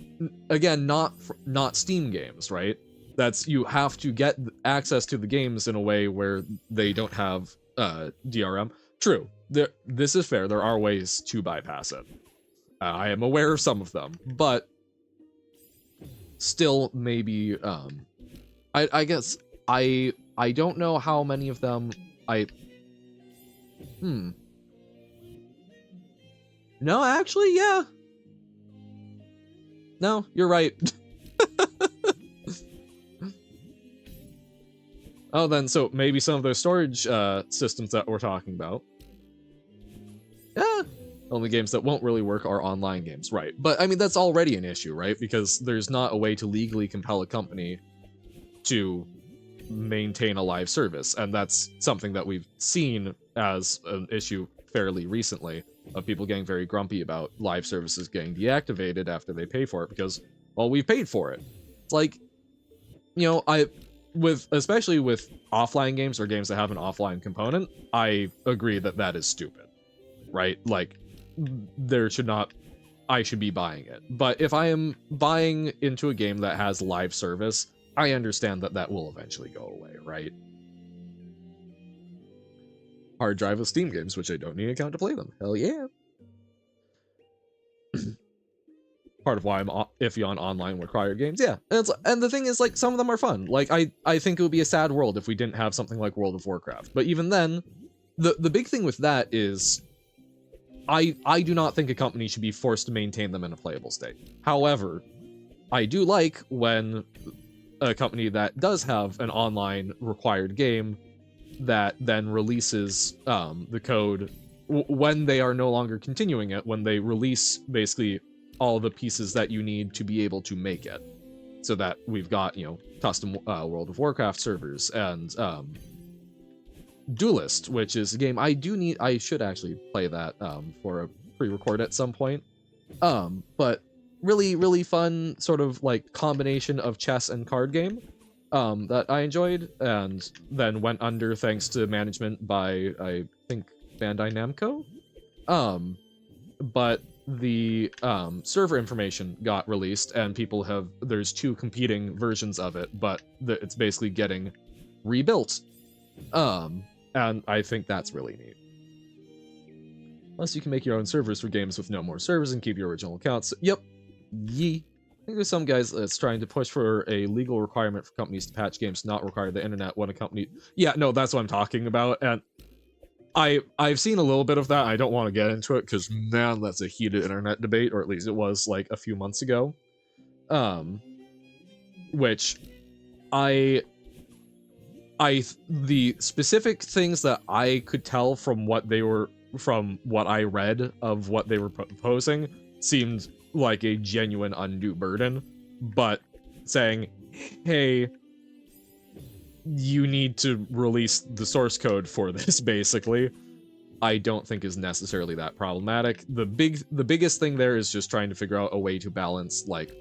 again, not Steam games, right? You have to get access to the games in a way where they don't have DRM. True. This is fair. There are ways to bypass it. I am aware of some of them, but still, maybe. I guess I don't know how many of them No, actually, yeah. No, you're right. Oh, then so maybe some of those storage systems that we're talking about. Yeah, only games that won't really work are online games, right? But I mean, that's already an issue, right? Because there's not a way to legally compel a company to maintain a live service, and that's something that we've seen as an issue fairly recently, of people getting very grumpy about live services getting deactivated after they pay for it because, well, we've paid for it. It's like, you know, especially with offline games or games that have an offline component, I agree that that is stupid, right? Like, I should be buying it. But if I am buying into a game that has live service, I understand that that will eventually go away, right? Hard drive of Steam games, which I don't need an account to play them. Hell yeah. Part of why I'm iffy on online required games. Yeah, and the thing is, like, some of them are fun. Like, I think it would be a sad world if we didn't have something like World of Warcraft. But even then, the big thing with that is, I do not think a company should be forced to maintain them in a playable state. However, I do like when a company that does have an online required game that then releases the code when they are no longer continuing it, when they release basically all the pieces that you need to be able to make it, so that we've got, you know, custom World of Warcraft servers and Duelist, which is a game I should actually play that for a pre-record at some point. But really fun sort of like combination of chess and card game that I enjoyed, and then went under thanks to management by, I think, Bandai Namco. But the server information got released, and there's two competing versions of it, but it's basically getting rebuilt. And I think that's really neat. Plus, you can make your own servers for games with no more servers and keep your original accounts. Yep. Yee. I think there's some guys that's trying to push for a legal requirement for companies to patch games to not require the internet when a company... Yeah, no, that's what I'm talking about, and I've seen a little bit of that. I don't want to get into it, because, man, that's a heated internet debate, or at least it was, like, a few months ago. Which the specific things that I could tell from what I read of what they were proposing seemed like a genuine undue burden, but saying, hey, you need to release the source code for this, basically, I don't think is necessarily that problematic. The biggest thing there is just trying to figure out a way to balance, like,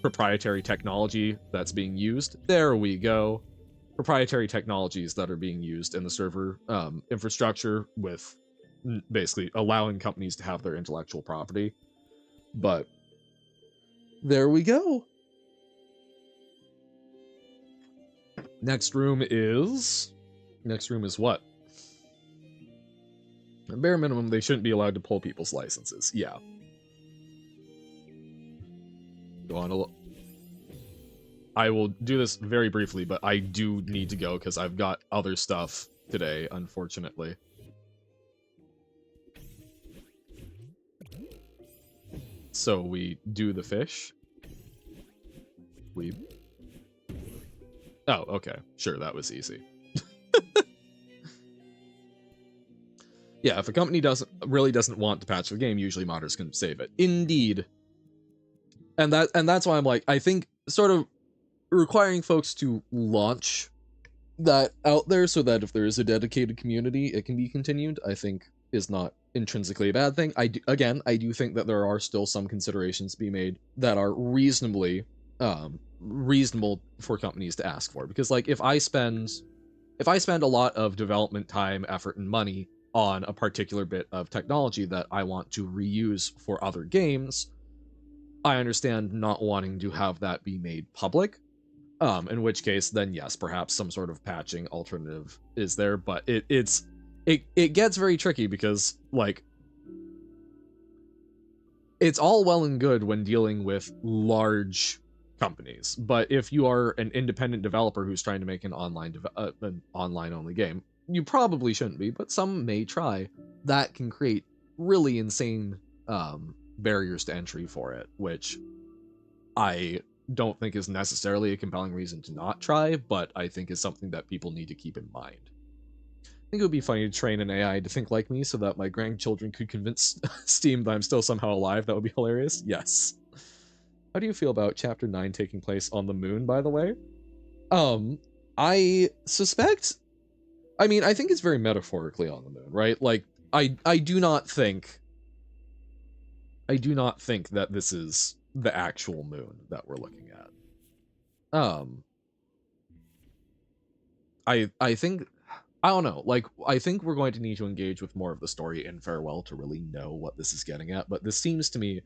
proprietary technology that's being used. There we go. Proprietary technologies that are being used in the server infrastructure, with basically allowing companies to have their intellectual property. But there we go. Next room is what? At bare minimum, they shouldn't be allowed to pull people's licenses. Yeah. Go on a look. I will do this very briefly, but I do need to go because I've got other stuff today, unfortunately. So we do the fish. Oh, okay. Sure, that was easy. Yeah, if a company really doesn't want to patch the game, usually modders can save it. Indeed. And that's why I'm like, I think sort of requiring folks to launch that out there so that if there is a dedicated community, it can be continued, I think is not intrinsically a bad thing. I do think that there are still some considerations to be made that are reasonable for companies to ask for. Because, like, if I spend a lot of development time, effort, and money on a particular bit of technology that I want to reuse for other games, I understand not wanting to have that be made public. In which case, then yes, perhaps some sort of patching alternative is there, but it gets very tricky because, like, it's all well and good when dealing with large companies, but if you are an independent developer who's trying to make an online only game, you probably shouldn't be, but some may try. That can create really insane barriers to entry for it, which I don't think is necessarily a compelling reason to not try, but I think is something that people need to keep in mind. I think it would be funny to train an AI to think like me so that my grandchildren could convince Steam that I'm still somehow alive. That would be hilarious. Yes. How do you feel about Chapter 9 taking place on the moon, by the way? I suspect... I mean, I think it's very metaphorically on the moon, right? Like, I do not think... I do not think that this is the actual moon that we're looking at. I think... I don't know, like, I think we're going to need to engage with more of the story in Farewell to really know what this is getting at, but this seems to me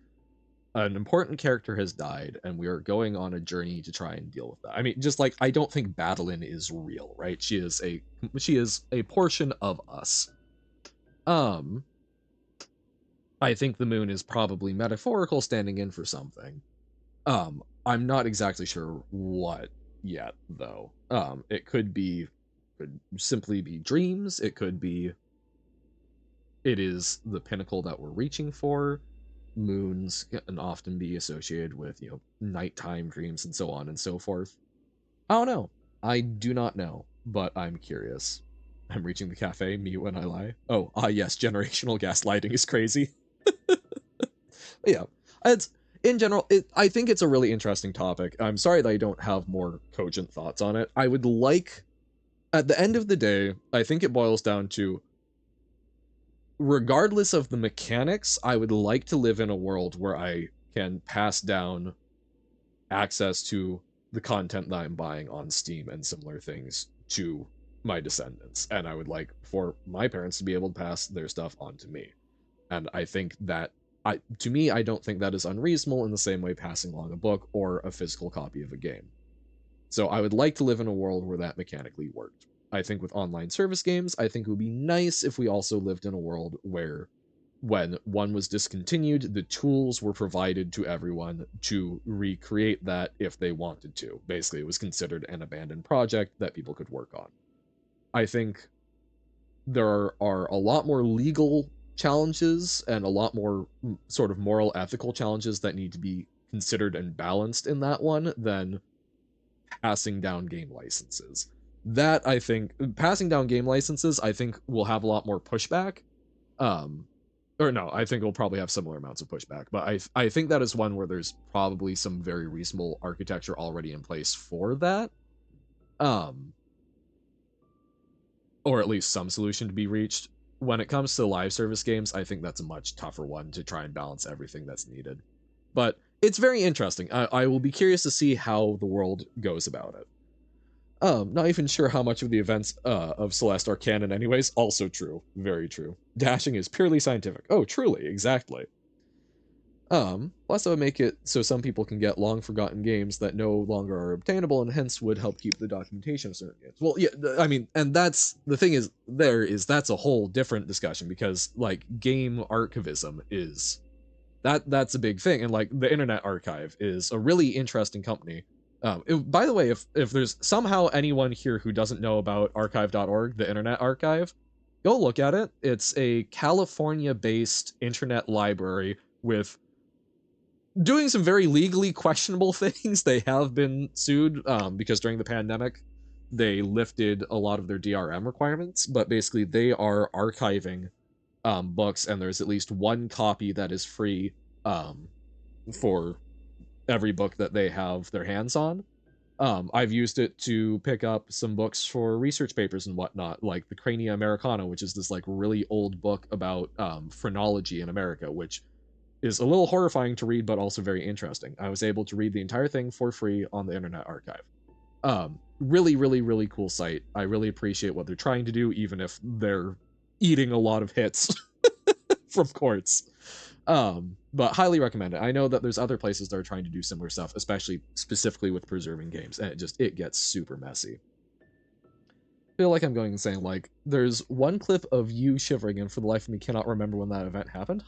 an important character has died, and we are going on a journey to try and deal with that. I mean, just like, I don't think Badeline is real, right? She is a portion of us. I think the moon is probably metaphorical, standing in for something. I'm not exactly sure what yet, though. It could simply be dreams. It is the pinnacle that we're reaching for. Moons can often be associated with, nighttime dreams and so on and so forth. I don't know. I do not know, but I'm curious. I'm reaching the cafe, me when I lie. Oh, yes, generational gaslighting is crazy. Yeah, it's in general, I think it's a really interesting topic. I'm sorry that I don't have more cogent thoughts on it. I would like, at the end of the day, I think it boils down to, regardless of the mechanics, I would like to live in a world where I can pass down access to the content that I'm buying on Steam and similar things to my descendants. And I would like for my parents to be able to pass their stuff on to me. And I think that, to me, I don't think that is unreasonable in the same way passing along a book or a physical copy of a game. So I would like to live in a world where that mechanically worked. I think with online service games, I think it would be nice if we also lived in a world where, when one was discontinued, the tools were provided to everyone to recreate that if they wanted to. Basically, it was considered an abandoned project that people could work on. I think there are a lot more legal challenges and a lot more sort of moral, ethical challenges that need to be considered and balanced in that one than passing down game licenses. That, I think, passing down game licenses, I think will have a lot more pushback. Or no, I think it'll probably have similar amounts of pushback, but I think that is one where there's probably some very reasonable architecture already in place for that. Or at least some solution to be reached. When it comes to live service games, I think that's a much tougher one to try and balance everything that's needed. But it's very interesting. I will be curious to see how the world goes about it. Not even sure how much of the events of Celeste are canon anyways. Also true. Very true. Dashing is purely scientific. Oh, truly, exactly. Plus, that would make it so some people can get long-forgotten games that no longer are obtainable and hence would help keep the documentation of certain games. Well, yeah, I mean, and that's, the thing is, that's a whole different discussion because, like, game archivism is, that's a big thing, and, like, the Internet Archive is a really interesting company. By the way, if there's somehow anyone here who doesn't know about archive.org, the Internet Archive, go look at it. It's a California-based internet library with doing some very legally questionable things. They have been sued because during the pandemic, they lifted a lot of their DRM requirements, but basically they are archiving books, and there's at least one copy that is free for every book that they have their hands on. I've used it to pick up some books for research papers and whatnot, like the Crania Americana, which is this like really old book about phrenology in America, which is a little horrifying to read, but also very interesting. I was able to read the entire thing for free on the Internet Archive. Really, really, really cool site. I really appreciate what they're trying to do, even if they're eating a lot of hits from courts. But highly recommend it. I know that there's other places that are trying to do similar stuff, especially specifically with preserving games, and it gets super messy. I feel like I'm going insane. Like, there's one clip of you shivering, and for the life of me cannot remember when that event happened.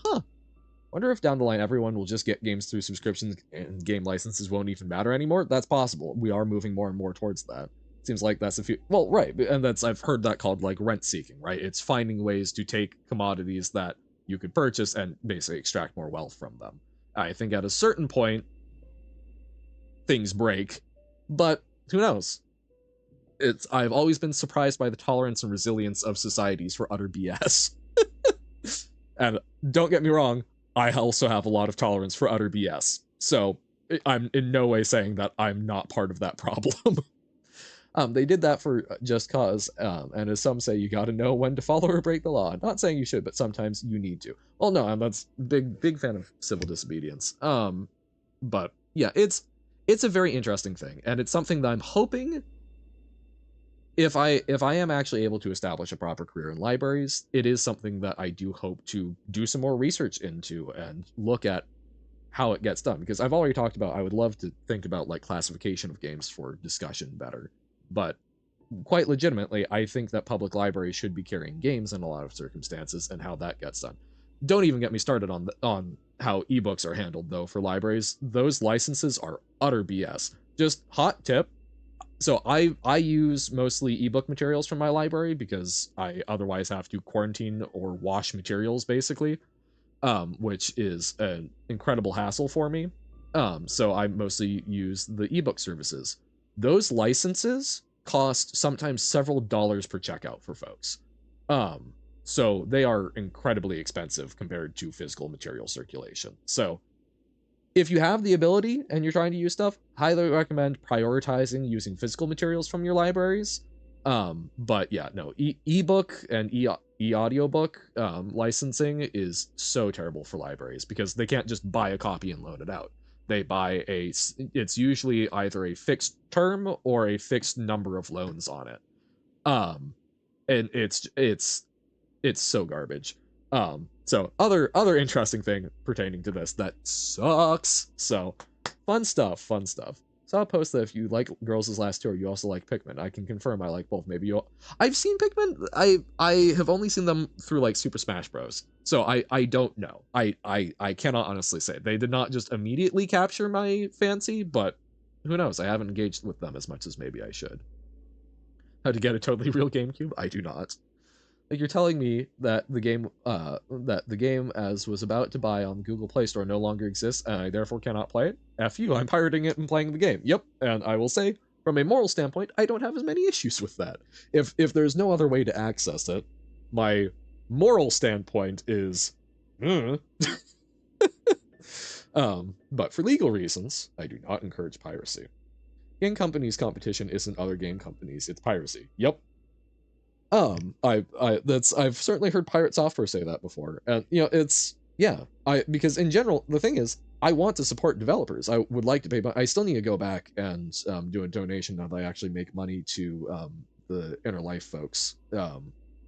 Wonder if down the line everyone will just get games through subscriptions and game licenses won't even matter anymore. That's possible. We are moving more and more towards that. Seems like that's a few, well, right, and I've heard that called like rent seeking, right? It's finding ways to take commodities that you could purchase and basically extract more wealth from them. I think at a certain point, things break, but who knows? I've always been surprised by the tolerance and resilience of societies for utter BS. And don't get me wrong, I also have a lot of tolerance for utter BS. So I'm in no way saying that I'm not part of that problem. They did that for Just Cause, and as some say, you got to know when to follow or break the law. Not saying you should, but sometimes you need to. Well, no, I'm that's big fan of civil disobedience. But yeah, it's a very interesting thing, and it's something that I'm hoping, if I am actually able to establish a proper career in libraries, it is something that I do hope to do some more research into and look at how it gets done. Because I've already talked about, I would love to think about like classification of games for discussion better. But quite legitimately, I think that public libraries should be carrying games in a lot of circumstances, and how that gets done. Don't even get me started on how ebooks are handled, though, for libraries. Those licenses are utter BS. Just hot tip. So I use mostly ebook materials from my library because I otherwise have to quarantine or wash materials, basically, which is an incredible hassle for me. So I mostly use the ebook services. Those licenses cost sometimes several dollars per checkout for folks. So they are incredibly expensive compared to physical material circulation. So if you have the ability and you're trying to use stuff, highly recommend prioritizing using physical materials from your libraries. But yeah, no, ebook and e-audiobook licensing is so terrible for libraries because they can't just buy a copy and loan it out. They buy it's usually either a fixed term or a fixed number of loans on it. And it's so garbage. So other interesting thing pertaining to this that sucks. So fun stuff. So I'll post that if you like Girls' Last Tour, you also like Pikmin. I can confirm I like both. Maybe I've seen Pikmin. I have only seen them through like Super Smash Bros. So I don't know. I cannot honestly say. They did not just immediately capture my fancy, but who knows? I haven't engaged with them as much as maybe I should. How to get a totally real GameCube? I do not. Like, you're telling me that the game as was about to buy on the Google Play Store no longer exists, and I therefore cannot play it? F you, I'm pirating it and playing the game. Yep, and I will say, from a moral standpoint, I don't have as many issues with that. If there's no other way to access it, my moral standpoint is, but for legal reasons, I do not encourage piracy. Game companies' competition isn't other game companies, it's piracy. Yep. I've certainly heard Pirate Software say that before, and because in general the thing is I want to support developers. I would like to pay, but I still need to go back and do a donation now that I actually make money to the Inner Life folks,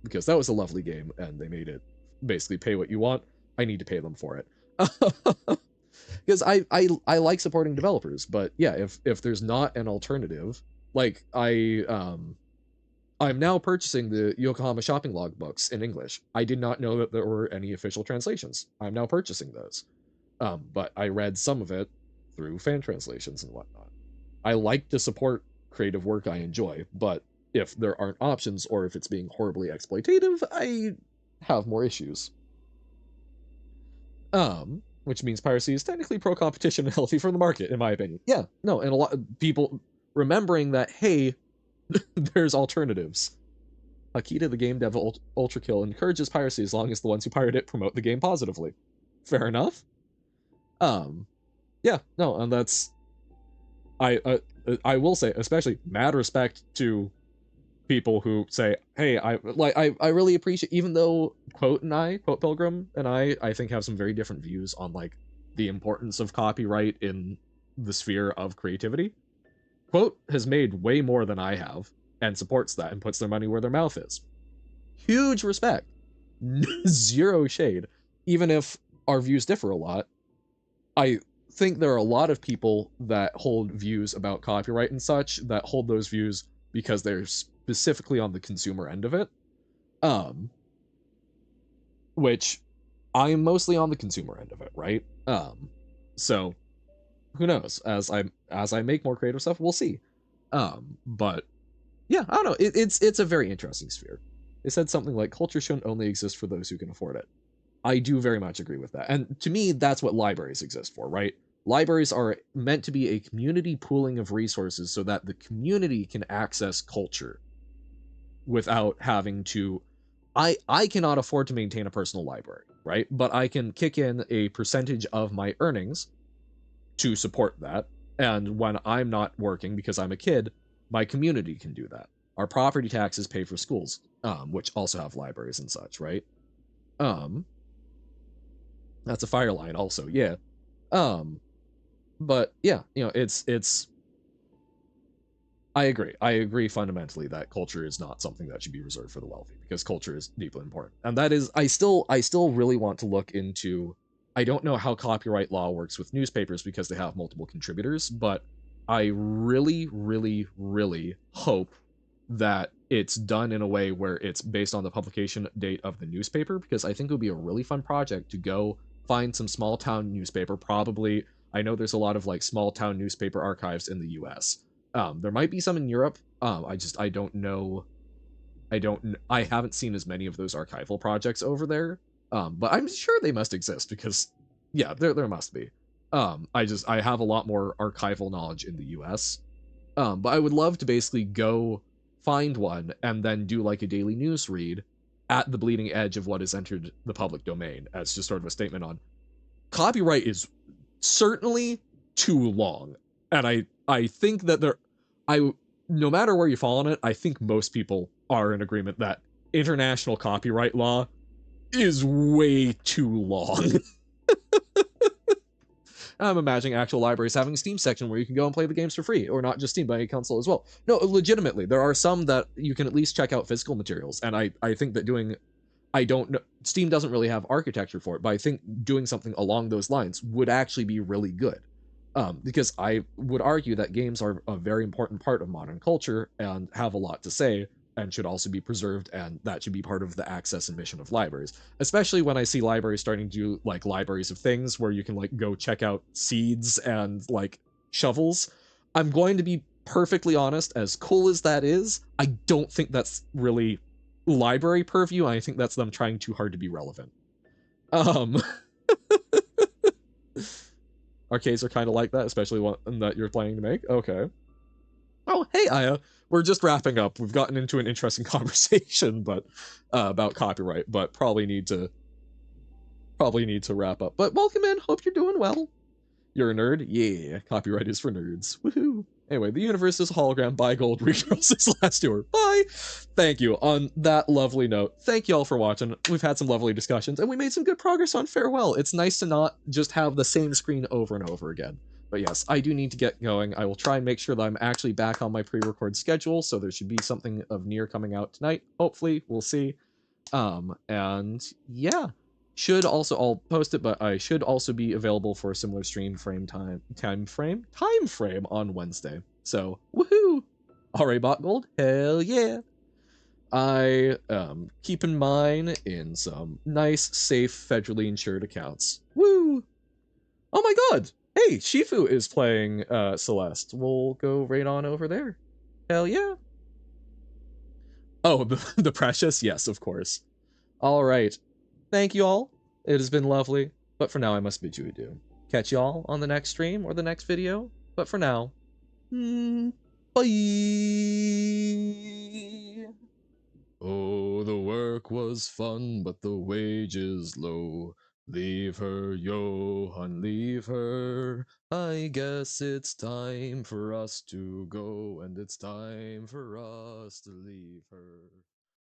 because that was a lovely game and they made it basically pay what you want. I need to pay them for it. Because I like supporting developers, but yeah, if there's not an alternative, like I'm now purchasing the Yokohama shopping log books in English. I did not know that there were any official translations. I'm now purchasing those. But I read some of it through fan translations and whatnot. I like to support creative work I enjoy, but if there aren't options or if it's being horribly exploitative, I have more issues. Which means piracy is technically pro-competition and healthy for the market, in my opinion. Yeah, no, and a lot of people remembering that, hey, there's alternatives. Akita, the game dev Ultra Kill, encourages piracy as long as the ones who pirate it promote the game positively. Fair enough. Yeah, no, and that's I will say, especially mad respect to people who say, hey, I really appreciate, even though Quote Pilgrim and I think have some very different views on like the importance of copyright in the sphere of creativity. Quote has made way more than I have and supports that and puts their money where their mouth is. Huge respect. Zero shade. Even if our views differ a lot, I think there are a lot of people that hold views about copyright and such that hold those views because they're specifically on the consumer end of it. Which I'm mostly on the consumer end of it, right? So who knows? As I make more creative stuff, we'll see. But yeah, I don't know. It's a very interesting sphere. They said something like culture shouldn't only exist for those who can afford it. I do very much agree with that. And to me, that's what libraries exist for, right? Libraries are meant to be a community pooling of resources so that the community can access culture without having to. I cannot afford to maintain a personal library, right? But I can kick in a percentage of my earnings to support that. And when I'm not working because I'm a kid, my community can do that. Our property taxes pay for schools, which also have libraries and such, right? Um, that's a fire line, also, yeah. Um, but yeah, it's. I agree. I agree fundamentally that culture is not something that should be reserved for the wealthy because culture is deeply important. And that is I still really want to look into. I don't know how copyright law works with newspapers because they have multiple contributors, but I really really really hope that it's done in a way where it's based on the publication date of the newspaper, because I think it would be a really fun project to go find some small town newspaper. Probably, I know there's a lot of like small town newspaper archives in the US. There might be some in Europe. I don't know. I haven't seen as many of those archival projects over there. But I'm sure they must exist because, yeah, there must be. I have a lot more archival knowledge in the US. But I would love to basically go find one and then do like a daily news read at the bleeding edge of what has entered the public domain as just sort of a statement on copyright is certainly too long. And I think that I no matter where you fall on it, I think most people are in agreement that international copyright law is way too long. I'm imagining actual libraries having a Steam section where you can go and play the games for free, or not just Steam, but a console as well. No, legitimately, there are some that you can at least check out physical materials, and I think that doing, I don't know, Steam doesn't really have architecture for it, but I think doing something along those lines would actually be really good. Because I would argue that games are a very important part of modern culture and have a lot to say and should also be preserved, and that should be part of the access and mission of libraries, especially when I see libraries starting to do like libraries of things where you can like go check out seeds and like shovels. I'm going to be perfectly honest, as cool as that is, I don't think that's really library purview. I think that's them trying too hard to be relevant. um Arcades are kind of like that, especially one that you're planning to make. Okay. Oh, hey, Aya. We're just wrapping up. We've gotten into an interesting conversation, but about copyright, but probably need to wrap up. But welcome in. Hope you're doing well. You're a nerd? Yeah. Copyright is for nerds. Woohoo. Anyway, the universe is a hologram. Buy gold. Recross this last tour. Bye. Thank you. On that lovely note, thank you all for watching. We've had some lovely discussions, and we made some good progress on Farewell. It's nice to not just have the same screen over and over again. But yes, I do need to get going. I will try and make sure that I'm actually back on my pre-record schedule, so there should be something of Nier coming out tonight. Hopefully, we'll see. And yeah, should also, I'll post it, but I should also be available for a similar stream time frame on Wednesday. So woohoo! Alright, bot gold, hell yeah! I keeping mine in some nice, safe, federally insured accounts. Woo! Oh my god! Hey, Shifu is playing Celeste. We'll go right on over there. Hell yeah! Oh, the Precious? Yes, of course. Alright. Thank you all. It has been lovely. But for now, I must bid you adieu. Catch y'all on the next stream or the next video. But for now, bye! Oh, the work was fun, but the wages low. Leave her, Johann, leave her. I guess it's time for us to go, and it's time for us to leave her.